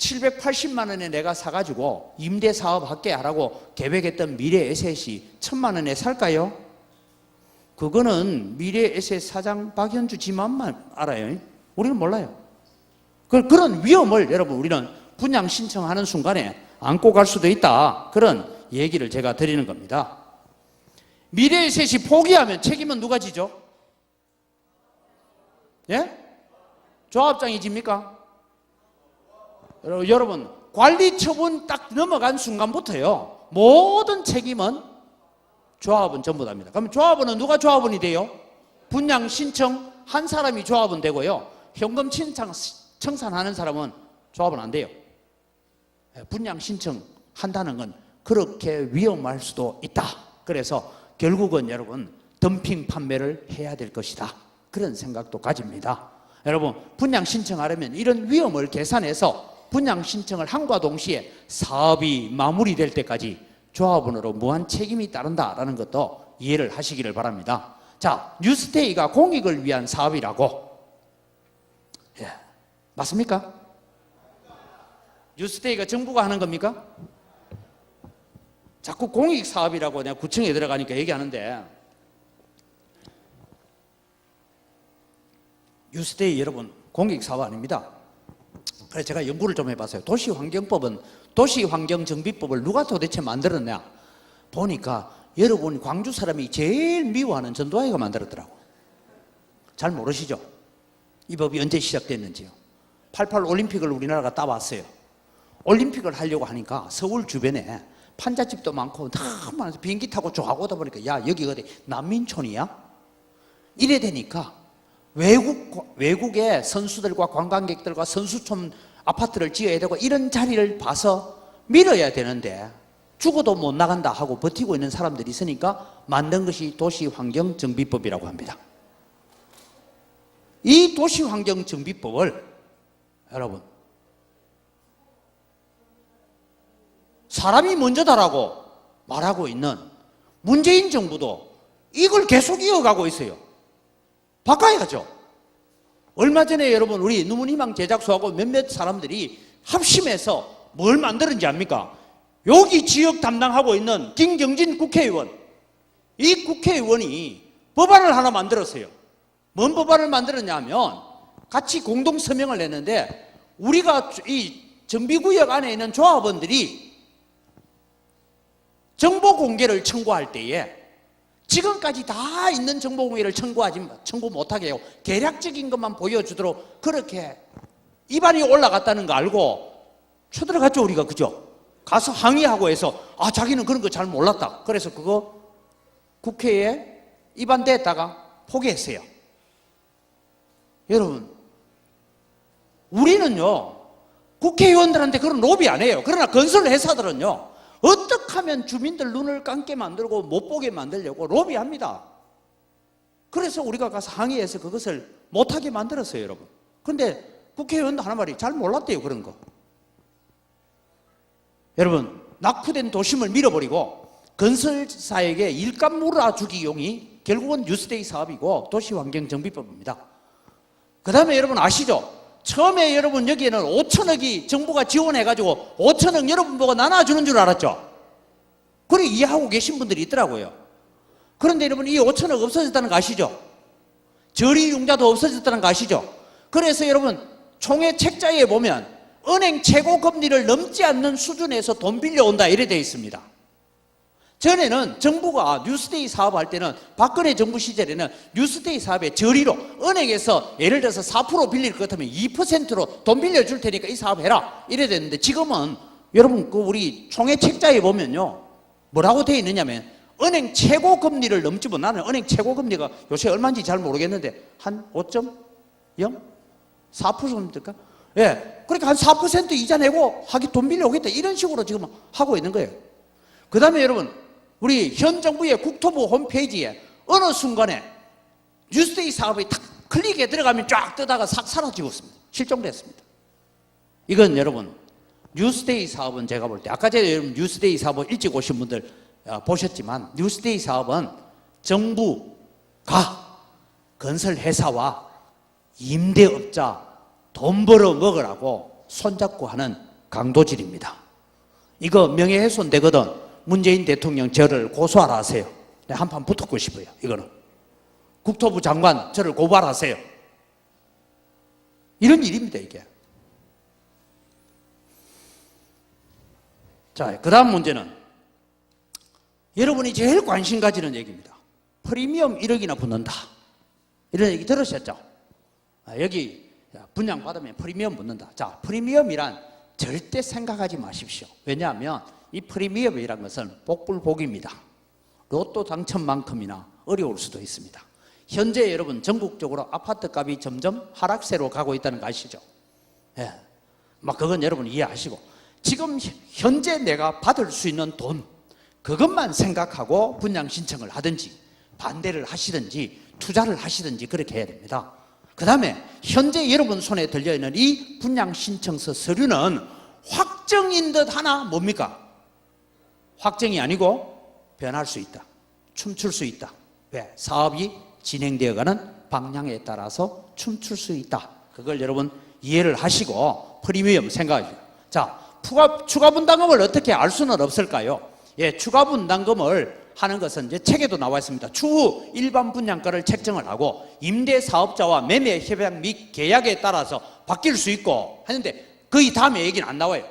780만 원에 내가 사가지고 임대사업 할게 하라고 계획했던 미래에셋이 1000만 원에 살까요? 그거는 미래에셋 사장 박현주 지만만 알아요. 우리는 몰라요. 그런 위험을 여러분 우리는 분양 신청하는 순간에 안고 갈 수도 있다. 그런 얘기를 제가 드리는 겁니다. 미래에셋이 포기하면 책임은 누가 지죠? 예? 조합장이 집니까? 여러분 관리 처분 딱 넘어간 순간부터요 모든 책임은 조합은 전부 다입니다. 그럼 조합원은 누가 조합원이 돼요? 분양 신청 한 사람이 조합원 되고요 현금 청산하는 사람은 조합은 안 돼요. 분양 신청한다는 건 그렇게 위험할 수도 있다. 그래서 결국은 여러분 덤핑 판매를 해야 될 것이다. 그런 생각도 가집니다. 여러분 분양 신청하려면 이런 위험을 계산해서 분양 신청을 함과 동시에 사업이 마무리될 때까지 조합원으로 무한 책임이 따른다라는 것도 이해를 하시기를 바랍니다. 자, 뉴스테이가 공익을 위한 사업이라고. 예, 맞습니까? 뉴스테이가 정부가 하는 겁니까? 자꾸 공익 사업이라고 내가 구청에 들어가니까 얘기하는데 뉴스테이 여러분 공익 사업 아닙니다. 그래서 제가 연구를 좀 해봤어요. 도시환경법은 도시환경정비법을 누가 도대체 만들었냐 보니까 여러분 광주 사람이 제일 미워하는 전두환이가 만들었더라고. 잘 모르시죠? 이 법이 언제 시작됐는지요. 88 올림픽을 우리나라가 따왔어요. 올림픽을 하려고 하니까 서울 주변에 판잣집도 많고 너무 많아서 비행기 타고 쫙 오다 보니까 야 여기 어디 난민촌이야? 이래 되니까 외국의 선수들과 관광객들과 선수촌 아파트를 지어야 되고 이런 자리를 봐서 밀어야 되는데 죽어도 못 나간다 하고 버티고 있는 사람들이 있으니까 만든 것이 도시환경정비법이라고 합니다. 이 도시환경정비법을 여러분 사람이 먼저다라고 말하고 있는 문재인 정부도 이걸 계속 이어가고 있어요. 바꿔야죠. 얼마 전에 여러분 우리 누문희망 제작소하고 몇몇 사람들이 합심해서 뭘 만들었는지 압니까? 여기 지역 담당하고 있는 김경진 국회의원, 이 국회의원이 법안을 하나 만들었어요. 뭔 법안을 만들었냐 하면 같이 공동 서명을 냈는데 우리가 이 정비구역 안에 있는 조합원들이 정보 공개를 청구할 때에 지금까지 다 있는 정보 공개를 청구 못하게 하고 계략적인 것만 보여주도록 그렇게 입안이 올라갔다는 거 알고 쳐들어갔죠 우리가. 그죠? 가서 항의하고 해서 자기는 그런 거 잘 몰랐다. 그래서 그거 국회에 입안됐다가 포기했어요. 여러분 우리는요 국회의원들한테 그런 로비 안 해요. 그러나 건설회사들은요 어떻게 하면 주민들 눈을 감게 만들고 못 보게 만들려고 로비합니다. 그래서 우리가 가서 항의해서 그것을 못하게 만들었어요 여러분. 그런데 국회의원도 하나 말이 잘 몰랐대요 그런 거. 여러분 낙후된 도심을 밀어버리고 건설사에게 일감 몰아주기용이 결국은 뉴스데이 사업이고 도시환경정비법입니다. 그 다음에 여러분 아시죠? 처음에 여러분 여기에는 5천억이 정부가 지원해가지고 5천억 여러분 보고 나눠주는 줄 알았죠? 그렇게 이해하고 계신 분들이 있더라고요. 그런데 여러분 이 5천억 없어졌다는 거 아시죠? 저리융자도 없어졌다는 거 아시죠? 그래서 여러분 총회 책자에 보면 은행 최고 금리를 넘지 않는 수준에서 돈 빌려온다 이래 되어 있습니다. 전에는 정부가 뉴스데이 사업할 때는 박근혜 정부 시절에는 뉴스데이 사업에 저리로 은행에서 예를 들어서 4% 빌릴 것 같으면 2%로 돈 빌려줄 테니까 이 사업 해라 이래 됐는데 지금은 여러분 그 우리 총회 책자에 보면요 뭐라고 되어 있느냐면 은행 최고 금리를 넘지 못. 나는 은행 최고 금리가 요새 얼마인지 잘 모르겠는데 한 5.0? 4%입니까? 예. 그러니까 한 4% 이자 내고 돈 빌려오겠다 이런 식으로 지금 하고 있는 거예요. 그 다음에 여러분 우리 현 정부의 국토부 홈페이지에 어느 순간에 뉴스데이 사업이 탁 클릭에 들어가면 쫙 뜨다가 싹 사라지고 있습니다. 실종됐습니다. 이건 여러분 뉴스데이 사업은 제가 볼 때 아까 전에 여러분 뉴스데이 사업을 일찍 오신 분들 보셨지만 뉴스데이 사업은 정부가 건설회사와 임대업자 돈 벌어 먹으라고 손잡고 하는 강도질입니다. 이거 명예훼손 되거든. 문재인 대통령 저를 고소하라 하세요. 내가 한판 붙었고 싶어요. 이거는 국토부 장관 저를 고발하세요. 이런 일입니다, 이게. 자, 그 다음 문제는 여러분이 제일 관심 가지는 얘기입니다. 프리미엄 1억이나 붙는다. 이런 얘기 들으셨죠? 여기 분양받으면 프리미엄 붙는다. 자, 프리미엄이란 절대 생각하지 마십시오. 왜냐하면 이 프리미엄이란 것은 복불복입니다. 로또 당첨만큼이나 어려울 수도 있습니다. 현재 여러분 전국적으로 아파트 값이 점점 하락세로 가고 있다는 거 아시죠? 예. 막 그건 여러분 이해하시고, 지금 현재 내가 받을 수 있는 돈, 그것만 생각하고 분양 신청을 하든지 반대를 하시든지 투자를 하시든지 그렇게 해야 됩니다. 그 다음에 현재 여러분 손에 들려있는 이 분양 신청서 서류는 확정인 듯 하나 뭡니까? 확정이 아니고 변할 수 있다. 춤출 수 있다. 왜? 사업이 진행되어가는 방향에 따라서 춤출 수 있다. 그걸 여러분 이해를 하시고 프리미엄 생각하시죠. 자, 추가 분담금을 어떻게 알 수는 없을까요? 예, 추가 분담금을 하는 것은 이제 책에도 나와 있습니다. 추후 일반 분양가를 책정을 하고 임대 사업자와 매매 협약 및 계약에 따라서 바뀔 수 있고 하는데, 거의 다음에 얘기는 안 나와요.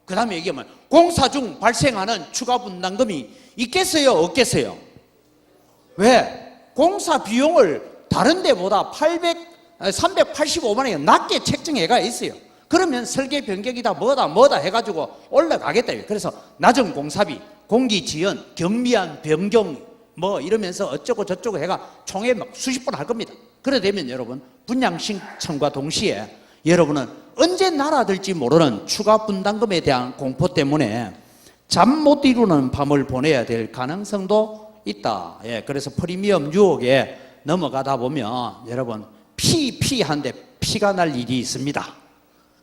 그 다음에 얘기하면 공사 중 발생하는 추가 분담금이 있겠어요, 없겠어요? 왜? 공사 비용을 다른 데보다 385만 원이 낮게 책정해가 있어요. 그러면 설계 변경이다 뭐다 해가지고 올라가겠다. 그래서 낮은 공사비, 공기 지연, 경미한 변경 뭐 이러면서 어쩌고 저쩌고 해가 총회 막 수십 번 할 겁니다. 그래 되면 여러분 분양 신청과 동시에 여러분은 언제 날아들지 모르는 추가 분담금에 대한 공포 때문에 잠 못 이루는 밤을 보내야 될 가능성도 있다. 예, 그래서 프리미엄 유혹에 넘어가다 보면 여러분 한데 피가 날 일이 있습니다.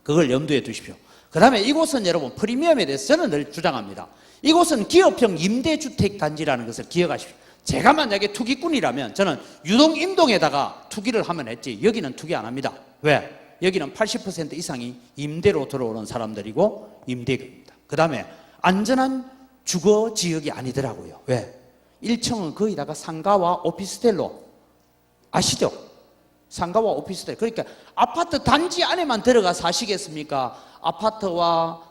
그걸 염두에 두십시오. 그 다음에 이곳은 여러분 프리미엄에 대해서 저는 늘 주장합니다. 이곳은 기업형 임대주택 단지라는 것을 기억하십시오. 제가 만약에 투기꾼이라면 저는 유동 임동에다가 투기를 하면 했지, 여기는 투기 안 합니다. 왜? 여기는 80% 이상이 임대로 들어오는 사람들이고 임대급입니다. 그 다음에 안전한 주거 지역이 아니더라고요. 왜? 1층은 거의다가 상가와 오피스텔로, 아시죠? 상가와 오피스텔. 그러니까 아파트 단지 안에만 들어가 사시겠습니까? 아파트와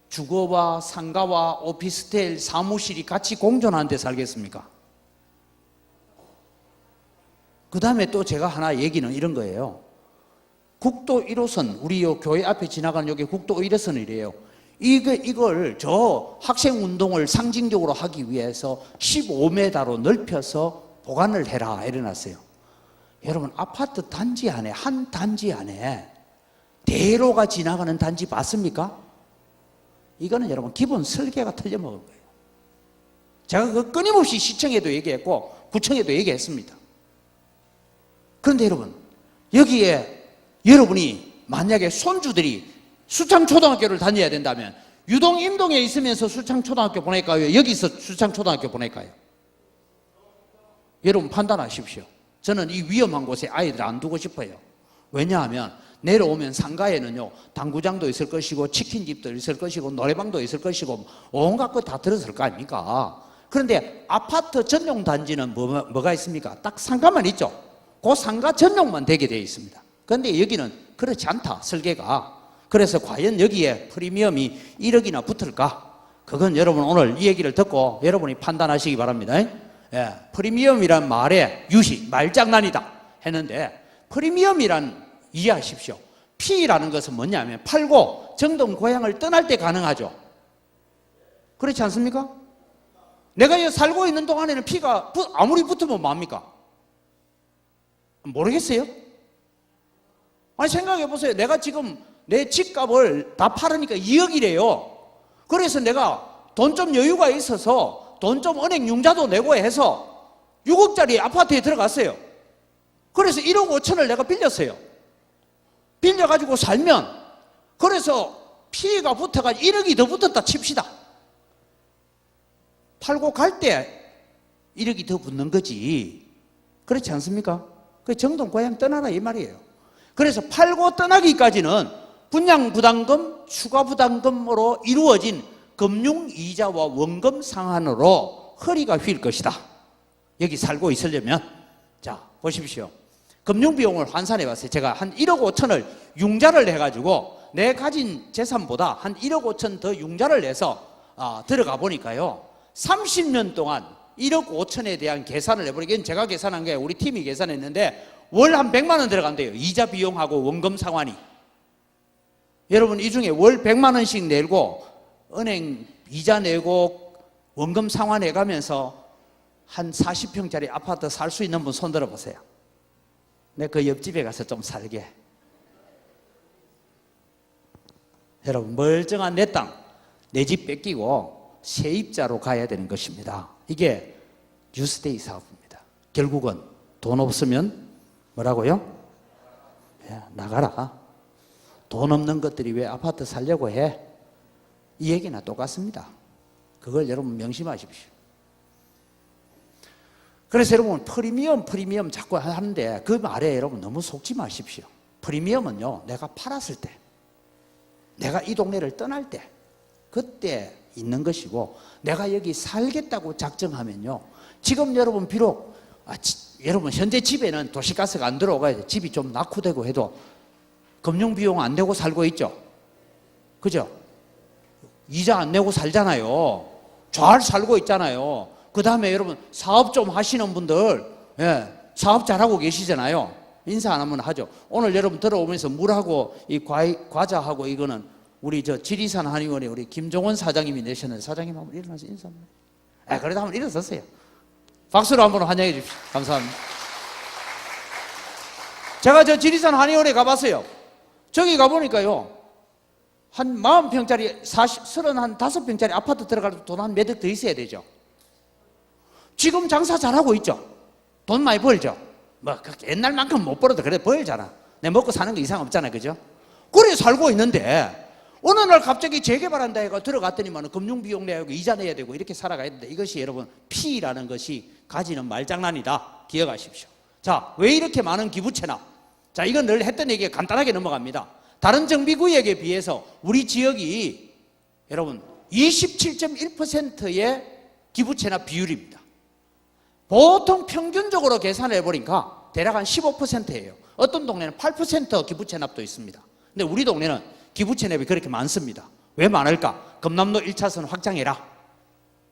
주거와 상가와 오피스텔, 사무실이 같이 공존하는 데 살겠습니까? 그 다음에 또 제가 하나 얘기는 이런 거예요. 국도 1호선, 우리 요 교회 앞에 지나가는 여기 국도 1호선이래요. 이걸 저 학생 운동을 상징적으로 하기 위해서 15m로 넓혀서 보관을 해라 이래놨어요. 여러분 아파트 단지 안에, 한 단지 안에 대로가 지나가는 단지 봤습니까? 이거는 여러분 기본 설계가 틀려먹은 거예요. 제가 그 끊임없이 시청에도 얘기했고 구청에도 얘기했습니다. 그런데 여러분 여기에 여러분이 만약에 손주들이 수창초등학교를 다녀야 된다면 유동 임동에 있으면서 수창초등학교 보낼까요? 여기서 수창초등학교 보낼까요? 여러분 판단하십시오. 저는 이 위험한 곳에 아이들 안 두고 싶어요. 왜냐하면 내려오면 상가에는요 당구장도 있을 것이고 치킨집도 있을 것이고 노래방도 있을 것이고 온갖 것 다 들었을 거 아닙니까? 그런데 아파트 전용 단지는 뭐가 있습니까? 딱 상가만 있죠. 그 상가 전용만 되게 되어 있습니다. 그런데 여기는 그렇지 않다, 설계가. 그래서 과연 여기에 프리미엄이 1억이나 붙을까? 그건 여러분 오늘 이 얘기를 듣고 여러분이 판단하시기 바랍니다. 예, 프리미엄이란 말의 유시, 말장난이다 했는데, 프리미엄이란 이해하십시오. P라는 것은 뭐냐면 팔고 정동 고향을 떠날 때 가능하죠. 그렇지 않습니까? 내가 여기 살고 있는 동안에는 P가 아무리 붙으면 뭐합니까? 모르겠어요? 아니 생각해 보세요. 내가 지금 내 집값을 다 팔으니까 2억이래요. 그래서 내가 돈 좀 여유가 있어서 돈 좀 은행 융자도 내고 해서 6억짜리 아파트에 들어갔어요. 그래서 1억 5천을 내가 빌렸어요. 빌려가지고 살면, 그래서 피해가 붙어가지고 1억이 더 붙었다 칩시다. 팔고 갈 때 1억이 더 붙는 거지. 그렇지 않습니까? 그 정동 고향 떠나라 이 말이에요. 그래서 팔고 떠나기까지는 분양 부담금 추가 부담금으로 이루어진 금융이자와 원금 상환으로 허리가 휠 것이다. 여기 살고 있으려면. 자, 보십시오. 금융비용을 환산해 봤어요. 제가 한 1억 5천을 융자를 해가지고 내 가진 재산보다 한 1억 5천 더 융자를 내서 들어가 보니까요, 30년 동안 1억 5천에 대한 계산을 해보니까, 이건 제가 계산한 게 우리 팀이 계산했는데 월 한 100만 원 들어간대요. 이자 비용하고 원금 상환이. 여러분, 이 중에 월 100만 원씩 내고 은행 이자 내고 원금 상환해 가면서 한 40평짜리 아파트 살 수 있는 분 손 들어 보세요. 내 그 옆집에 가서 좀 살게. 여러분, 멀쩡한 내 땅, 내 집 뺏기고 세입자로 가야 되는 것입니다. 이게 뉴스데이 사업입니다. 결국은 돈 없으면 뭐라고요? 나가라. 돈 없는 것들이 왜 아파트 살려고 해? 이 얘기나 똑같습니다. 그걸 여러분 명심하십시오. 그래서 여러분, 프리미엄 자꾸 하는데 그 말에 여러분 너무 속지 마십시오. 프리미엄은요, 내가 팔았을 때, 내가 이 동네를 떠날 때, 그때 있는 것이고, 내가 여기 살겠다고 작정하면요, 지금 여러분 비록 여러분 현재 집에는 도시가스가 안 들어오고 집이 좀 낙후되고 해도 금융비용 안 내고 살고 있죠. 그죠? 이자 안 내고 살잖아요. 잘 살고 있잖아요. 그 다음에 여러분, 사업 좀 하시는 분들, 사업 잘하고 계시잖아요. 인사 안 하면 하죠. 오늘 여러분 들어오면서 물하고 이 과자하고 이거는 우리 지리산 한의원의 우리 김종원 사장님이 내셨는데, 사장님 한번 일어나서 인사 한번. 그래도 한번 일어섰어요. 박수로 한번 환영해 주십시오. 감사합니다. 제가 지리산 한의원에 가봤어요. 저기 가보니까요, 한 40평짜리, 35평짜리 아파트 들어가도 돈 한 몇 억 더 있어야 되죠. 지금 장사 잘하고 있죠. 돈 많이 벌죠. 뭐 옛날만큼 못 벌어도 그래도 벌잖아. 내 먹고 사는 거 이상 없잖아. 그죠? 그래 살고 있는데 어느 날 갑자기 재개발한다 해가 들어갔더니만 금융비용 내야 하고 이자 내야 되고 이렇게 살아가야 되는데, 이것이 여러분 P라는 것이 가지는 말장난이다. 기억하십시오. 자, 왜 이렇게 많은 기부채납? 자, 이건 늘 했던 얘기에 간단하게 넘어갑니다. 다른 정비구역에 비해서 우리 지역이 여러분 27.1%의 기부채납 비율입니다. 보통 평균적으로 계산을 해보니까 대략 한 15%예요. 어떤 동네는 8% 기부채납도 있습니다. 근데 우리 동네는 기부채납이 그렇게 많습니다. 왜 많을까? 금남로 1차선 확장해라.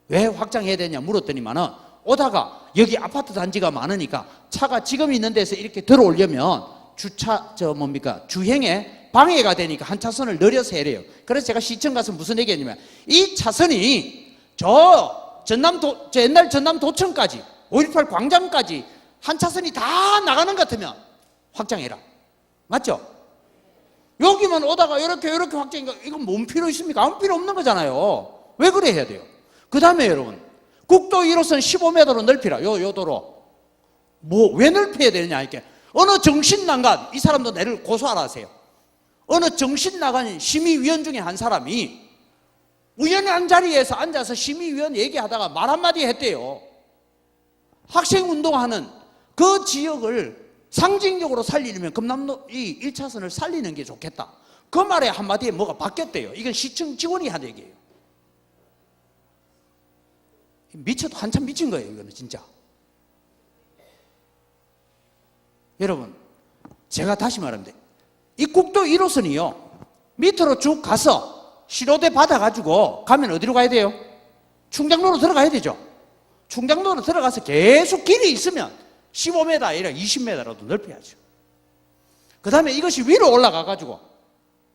왜 확장해야 되냐 물었더니만은, 오다가 여기 아파트 단지가 많으니까 차가 지금 있는 데서 이렇게 들어오려면 주행에 방해가 되니까 한 차선을 늘려서 해야 돼요. 그래서 제가 시청 가서 무슨 얘기했냐면, 이 차선이 옛날 전남도청까지 5.18 광장까지 한 차선이 다 나가는 것 같으면 확장해라. 맞죠? 여기만 오다가 이렇게 확장이니까 이건 뭔 필요 있습니까? 아무 필요 없는 거잖아요. 왜 그래 해야 돼요? 그 다음에 여러분, 국도 1호선 15m로 넓히라. 요 도로. 왜 넓혀야 되느냐, 이렇게. 어느 정신나간, 이 사람도 내를 고소하라 하세요. 어느 정신나간 심의위원 중에 한 사람이 우연한 자리에서 앉아서 심의위원 얘기하다가 말 한마디 했대요. 학생운동하는 그 지역을 상징적으로 살리려면 금남로 이 1차선을 살리는 게 좋겠다. 그 말에 한마디에 뭐가 바뀌었대요. 이건 시청 직원이 한 얘기예요. 미쳐도 한참 미친 거예요, 이거는 진짜. 여러분, 제가 다시 말합니다. 이 국도 1호선이요, 밑으로 쭉 가서 시로대 받아가지고 가면 어디로 가야 돼요? 충장로로 들어가야 되죠. 충장로로 들어가서 계속 길이 있으면 15m 아니라 20m라도 넓혀야죠. 그 다음에 이것이 위로 올라가가지고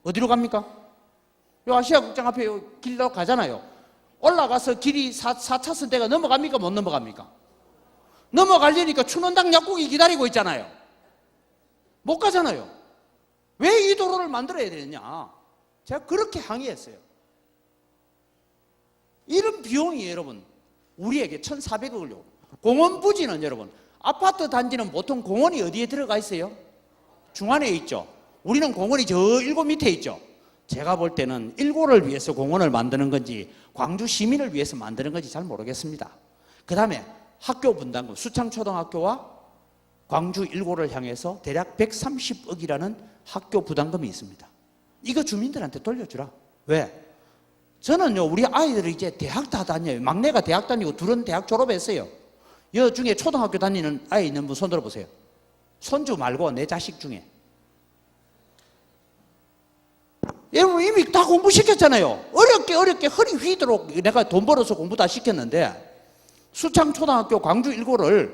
어디로 갑니까? 요 아시아극장 앞에 길로 가잖아요. 올라가서 길이 4차선대가 넘어갑니까? 못 넘어갑니까? 넘어가려니까 춘원당 약국이 기다리고 있잖아요. 못 가잖아요. 왜 이 도로를 만들어야 되느냐? 제가 그렇게 항의했어요. 이런 비용이 여러분 우리에게 1,400억을 공원 부지는 여러분, 아파트 단지는 보통 공원이 어디에 들어가 있어요? 중안에 있죠. 우리는 공원이 저 일곱 밑에 있죠. 제가 볼 때는 일고를 위해서 공원을 만드는 건지 광주 시민을 위해서 만드는 건지 잘 모르겠습니다. 그 다음에 학교 분담금, 수창초등학교와 광주 일고를 향해서 대략 130억이라는 학교 부담금이 있습니다. 이거 주민들한테 돌려주라. 왜? 저는요, 우리 아이들이 이제 대학 다 다녀요. 막내가 대학 다니고 둘은 대학 졸업했어요. 여 중에 초등학교 다니는 아이 있는 분 손 들어보세요. 손주 말고 내 자식 중에. 여러분 이미 다 공부시켰잖아요. 어렵게 허리 휘도록 내가 돈 벌어서 공부 다 시켰는데 수창초등학교 광주 1고를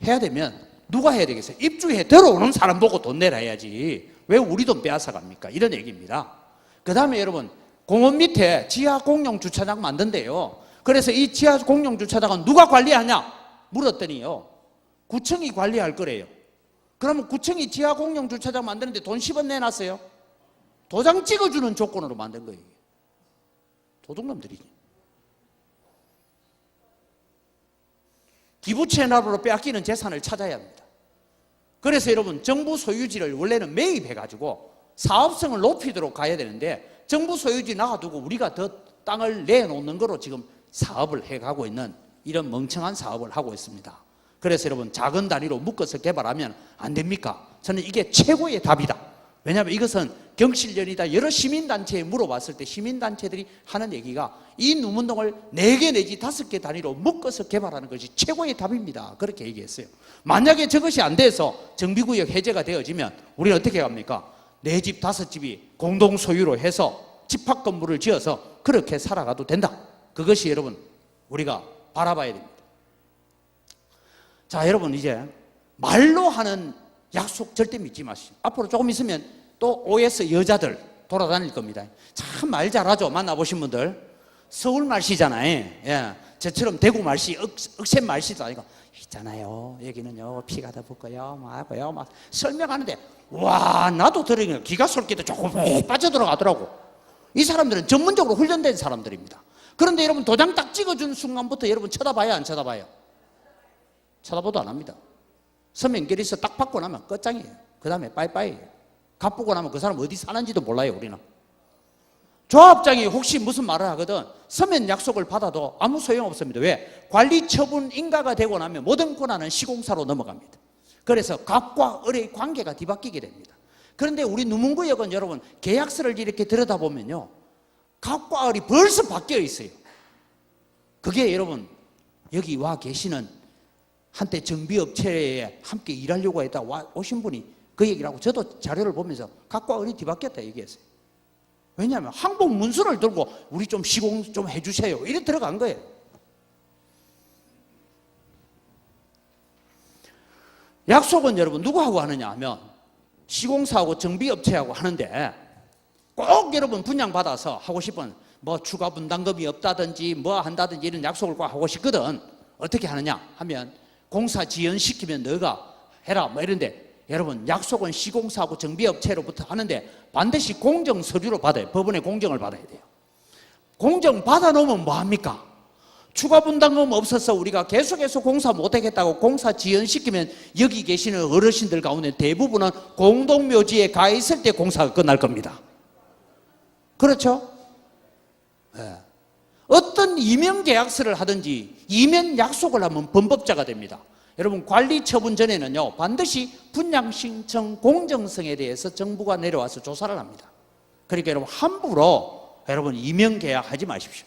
해야 되면 누가 해야 되겠어요? 입주해 들어오는 사람 보고 돈 내라 해야지. 왜 우리 돈 빼앗아 갑니까? 이런 얘기입니다. 그 다음에 여러분 공원 밑에 지하 공용 주차장 만든대요. 그래서 이 지하 공용 주차장은 누가 관리하냐? 물었더니요, 구청이 관리할 거래요. 그러면 구청이 지하 공용 주차장 만드는데 돈 10원 내놨어요? 도장 찍어주는 조건으로 만든 거예요. 도둑놈들이지. 기부채납으로 빼앗기는 재산을 찾아야 합니다. 그래서 여러분 정부 소유지를 원래는 매입해가지고 사업성을 높이도록 가야 되는데 정부 소유지 나가두고 우리가 더 땅을 내놓는 거로 지금 사업을 해가고 있는 이런 멍청한 사업을 하고 있습니다. 그래서 여러분 작은 단위로 묶어서 개발하면 안 됩니까? 저는 이게 최고의 답이다. 왜냐하면 이것은 경실련이다 여러 시민단체에 물어봤을 때 시민단체들이 하는 얘기가 이 누문동을 4개 내지 5개 단위로 묶어서 개발하는 것이 최고의 답입니다. 그렇게 얘기했어요. 만약에 저것이 안 돼서 정비구역 해제가 되어지면 우리는 어떻게 합니까? 4집 5집이 공동 소유로 해서 집합 건물을 지어서 그렇게 살아가도 된다. 그것이 여러분 우리가 바라봐야 됩니다. 자, 여러분 이제 말로 하는 약속 절대 믿지 마시오. 앞으로 조금 있으면 또 OS 여자들 돌아다닐 겁니다. 참 말 잘하죠. 만나보신 분들. 서울 말씨잖아요. 예. 저처럼 대구 말씨, 억센 말씨도 아니고 있잖아요. 여기는요 피가 더 붓고요, 뭐하고요, 막 설명하는데 와 나도 들으니까 기가 솔깃도 조금 빠져들어가더라고. 이 사람들은 전문적으로 훈련된 사람들입니다. 그런데 여러분 도장 딱 찍어준 순간부터 여러분 쳐다봐요, 안 쳐다봐요? 쳐다보도 안 합니다. 서명결의서 딱 받고 나면 끝장이에요. 그 다음에 빠이빠이예요. 갚고 나면 그 사람 어디 사는지도 몰라요. 우리는 조합장이 혹시 무슨 말을 하거든 서면 약속을 받아도 아무 소용없습니다. 왜? 관리 처분 인가가 되고 나면 모든 권한은 시공사로 넘어갑니다. 그래서 갑과 을의 관계가 뒤바뀌게 됩니다. 그런데 우리 누문구역은 여러분 계약서를 이렇게 들여다보면요 갑과 을이 벌써 바뀌어 있어요. 그게 여러분 여기 와 계시는 한때 정비업체에 함께 일하려고 했다 오신 분이 그 얘기를 하고 저도 자료를 보면서 갑과 을이 뒤바뀌었다 얘기했어요. 왜냐하면 항복 문서를 들고 우리 좀 시공 좀 해주세요 이래 들어간 거예요. 약속은 여러분 누구하고 하느냐 하면 시공사하고 정비업체하고 하는데 꼭 여러분 분양받아서 하고 싶은 뭐 추가 분담금이 없다든지 뭐 한다든지 이런 약속을 꼭 하고 싶거든. 어떻게 하느냐 하면 공사 지연시키면 너가 해라 뭐 이런데 여러분 약속은 시공사하고 정비업체로부터 하는데 반드시 공정 서류로 받아요. 법원에 공정을 받아야 돼요. 공정 받아놓으면 뭐합니까? 추가 분담금 없어서 우리가 계속해서 공사 못하겠다고 공사 지연시키면 여기 계시는 어르신들 가운데 대부분은 공동묘지에 가 있을 때 공사가 끝날 겁니다. 그렇죠? 네. 어떤 이명계약서를 하든지 이면 약속을 하면 범법자가 됩니다. 여러분 관리 처분 전에는요 반드시 분양 신청 공정성에 대해서 정부가 내려와서 조사를 합니다. 그러니까 여러분 함부로 여러분 이명 계약하지 마십시오.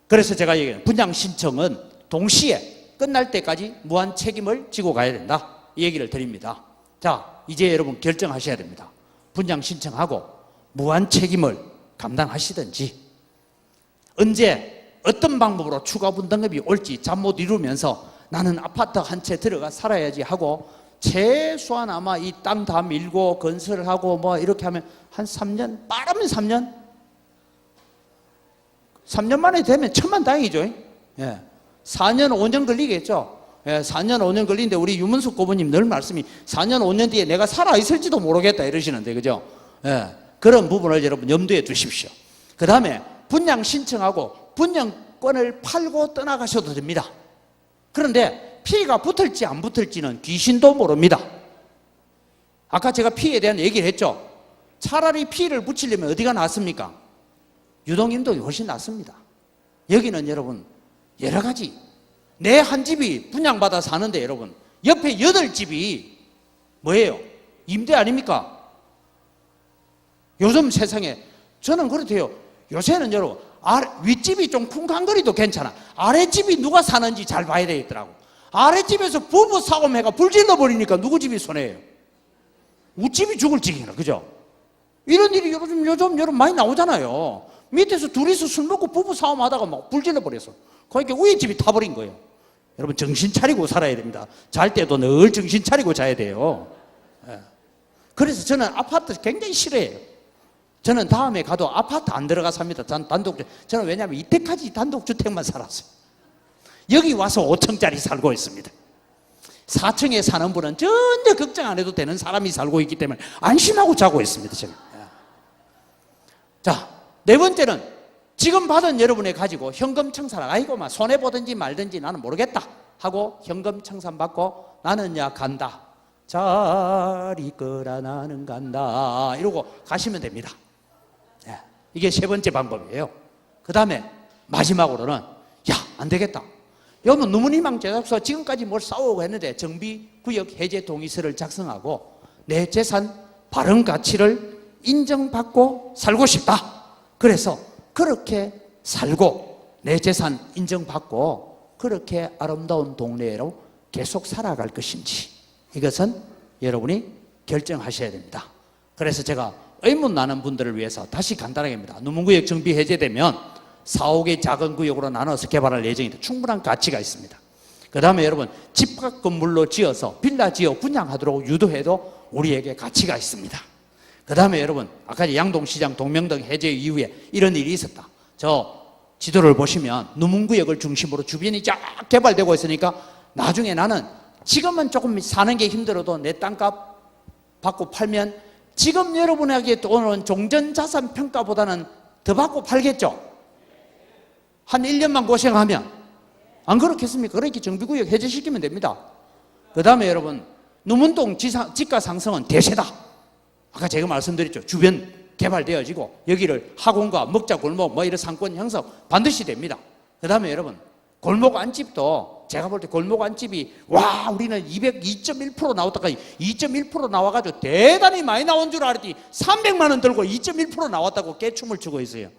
그래서 제가 얘기해요. 분양 신청은 동시에 끝날 때까지 무한 책임을 지고 가야 된다. 이 얘기를 드립니다. 자, 이제 여러분 결정하셔야 됩니다. 분양 신청하고 무한 책임을 감당하시든지 언제 어떤 방법으로 추가 분담금이 올지 잠 못 이루면서 나는 아파트 한 채 들어가 살아야지 하고 최소한 아마 이 땅 다 밀고 건설하고 뭐 이렇게 하면 한 3년 빠르면 3년 만에 되면 천만다행이죠. 예. 4년 5년 걸리겠죠. 예, 4년 5년 걸리는데 우리 유문숙 고모님 늘 말씀이 4년 5년 뒤에 내가 살아있을지도 모르겠다 이러시는데 그죠? 예, 그런 부분을 여러분 염두에 두십시오. 그 다음에 분양 신청하고 분양권을 팔고 떠나가셔도 됩니다. 그런데 피해가 붙을지 안 붙을지는 귀신도 모릅니다. 아까 제가 피해에 대한 얘기를 했죠. 차라리 피해를 붙이려면 어디가 낫습니까? 유동인동이 훨씬 낫습니다. 여기는 여러분 여러 가지 내 한 집이 분양받아 사는데 여러분 옆에 8집이 뭐예요? 임대 아닙니까? 요즘 세상에 저는 그렇대요. 요새는 여러분 윗집이 좀 쿵쾅거리도 괜찮아. 아랫집이 누가 사는지 잘 봐야 되겠더라고. 아랫집에서 부부 싸움해가 불질러 버리니까 누구 집이 손해예요? 우집이 죽을 지경이라, 그죠? 이런 일이 요즘 여러분 많이 나오잖아요. 밑에서 둘이서 술 먹고 부부 싸움하다가 막 불질러 버려서 그러니까 위에 집이 타버린 거예요. 여러분 정신 차리고 살아야 됩니다. 잘 때도 늘 정신 차리고 자야 돼요. 그래서 저는 아파트 굉장히 싫어해요. 저는 다음에 가도 아파트 안 들어가 삽니다. 저는 왜냐하면 이때까지 단독주택만 살았어요. 여기 와서 5층짜리 살고 있습니다. 4층에 사는 분은 전혀 걱정 안 해도 되는 사람이 살고 있기 때문에 안심하고 자고 있습니다. 저는. 자, 네 번째는 지금 받은 여러분이 가지고 현금 청산, 아이고 막 손해 보든지 말든지 나는 모르겠다 하고 현금 청산 받고 나는 야 간다. 잘 있거라 나는 간다 이러고 가시면 됩니다. 이게 세 번째 방법이에요. 그 다음에 마지막으로는 야 안 되겠다. 여러분 누문희망 제작소 지금까지 뭘 싸우고 했는데 정비구역 해제 동의서를 작성하고 내 재산 발행 가치를 인정받고 살고 싶다. 그래서 그렇게 살고 내 재산 인정받고 그렇게 아름다운 동네로 계속 살아갈 것인지 이것은 여러분이 결정하셔야 됩니다. 그래서 제가 의문 나는 분들을 위해서 다시 간단하게 합니다. 누문구역 정비 해제되면 4, 5개 작은 구역으로 나눠서 개발할 예정이다. 충분한 가치가 있습니다. 그 다음에 여러분 집합 건물로 지어서 빌라 지어 분양하도록 유도해도 우리에게 가치가 있습니다. 그 다음에 여러분 아까 양동시장 동명동 해제 이후에 이런 일이 있었다. 저 지도를 보시면 누문구역을 중심으로 주변이 쫙 개발되고 있으니까 나중에 나는 지금은 조금 사는 게 힘들어도 내 땅값 받고 팔면 지금 여러분에게 오는 종전자산 평가보다는 더 받고 팔겠죠? 한 1년만 고생하면 안 그렇겠습니까? 그렇게 정비구역 해제시키면 됩니다. 그 다음에 여러분 누문동 지가 상승은 대세다. 아까 제가 말씀드렸죠. 주변 개발되어지고 여기를 학원과 먹자 골목 뭐 이런 상권 형성 반드시 됩니다. 그 다음에 여러분 골목 안집도 제가 볼 때 골목 안집이 와 우리는 2.1% 나왔다가 2.1% 나와가지고 대단히 많이 나온 줄 알았더니 300만 원 들고 2.1% 나왔다고 깨춤을 추고 있어요.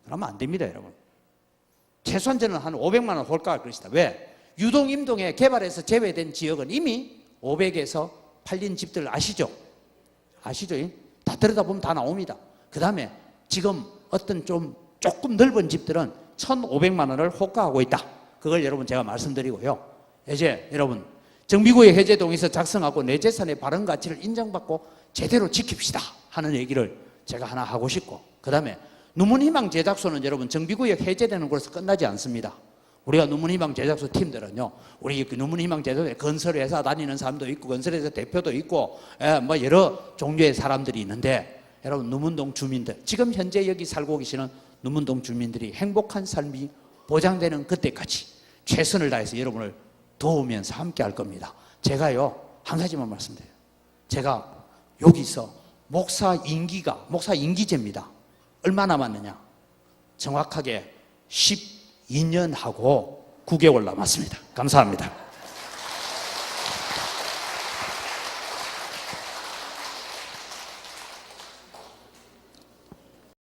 그러면 안 됩니다, 여러분. 최소한 저는 한 500만 원 홀가할 것이다. 왜? 유동, 임동에 개발해서 제외된 지역은 이미 500에서 팔린 집들 아시죠? 아시죠? 다 들여다보면 다 나옵니다. 그 다음에 지금 어떤 조금 넓은 집들은 1,500만 원을 호가하고 있다. 그걸 여러분 제가 말씀드리고요. 이제 여러분 정비구역 해제 동의서 작성하고 내 재산의 발행 가치를 인정받고 제대로 지킵시다 하는 얘기를 제가 하나 하고 싶고 그 다음에 누문희망 제작소는 여러분 정비구역 해제되는 곳에서 끝나지 않습니다. 우리가 누문희망 제작소 팀들은요, 우리 누문희망 제작소에 건설회사 다니는 사람도 있고 건설회사 대표도 있고 뭐 여러 종류의 사람들이 있는데 여러분 누문동 주민들 지금 현재 여기 살고 계시는 누문동 주민들이 행복한 삶이 보장되는 그때까지 최선을 다해서 여러분을 도우면서 함께 할 겁니다. 제가요 한 가지만 말씀드려요. 제가 여기서 목사 임기제입니다. 얼마 남았느냐? 정확하게 12년 하고 9개월 남았습니다. 감사합니다.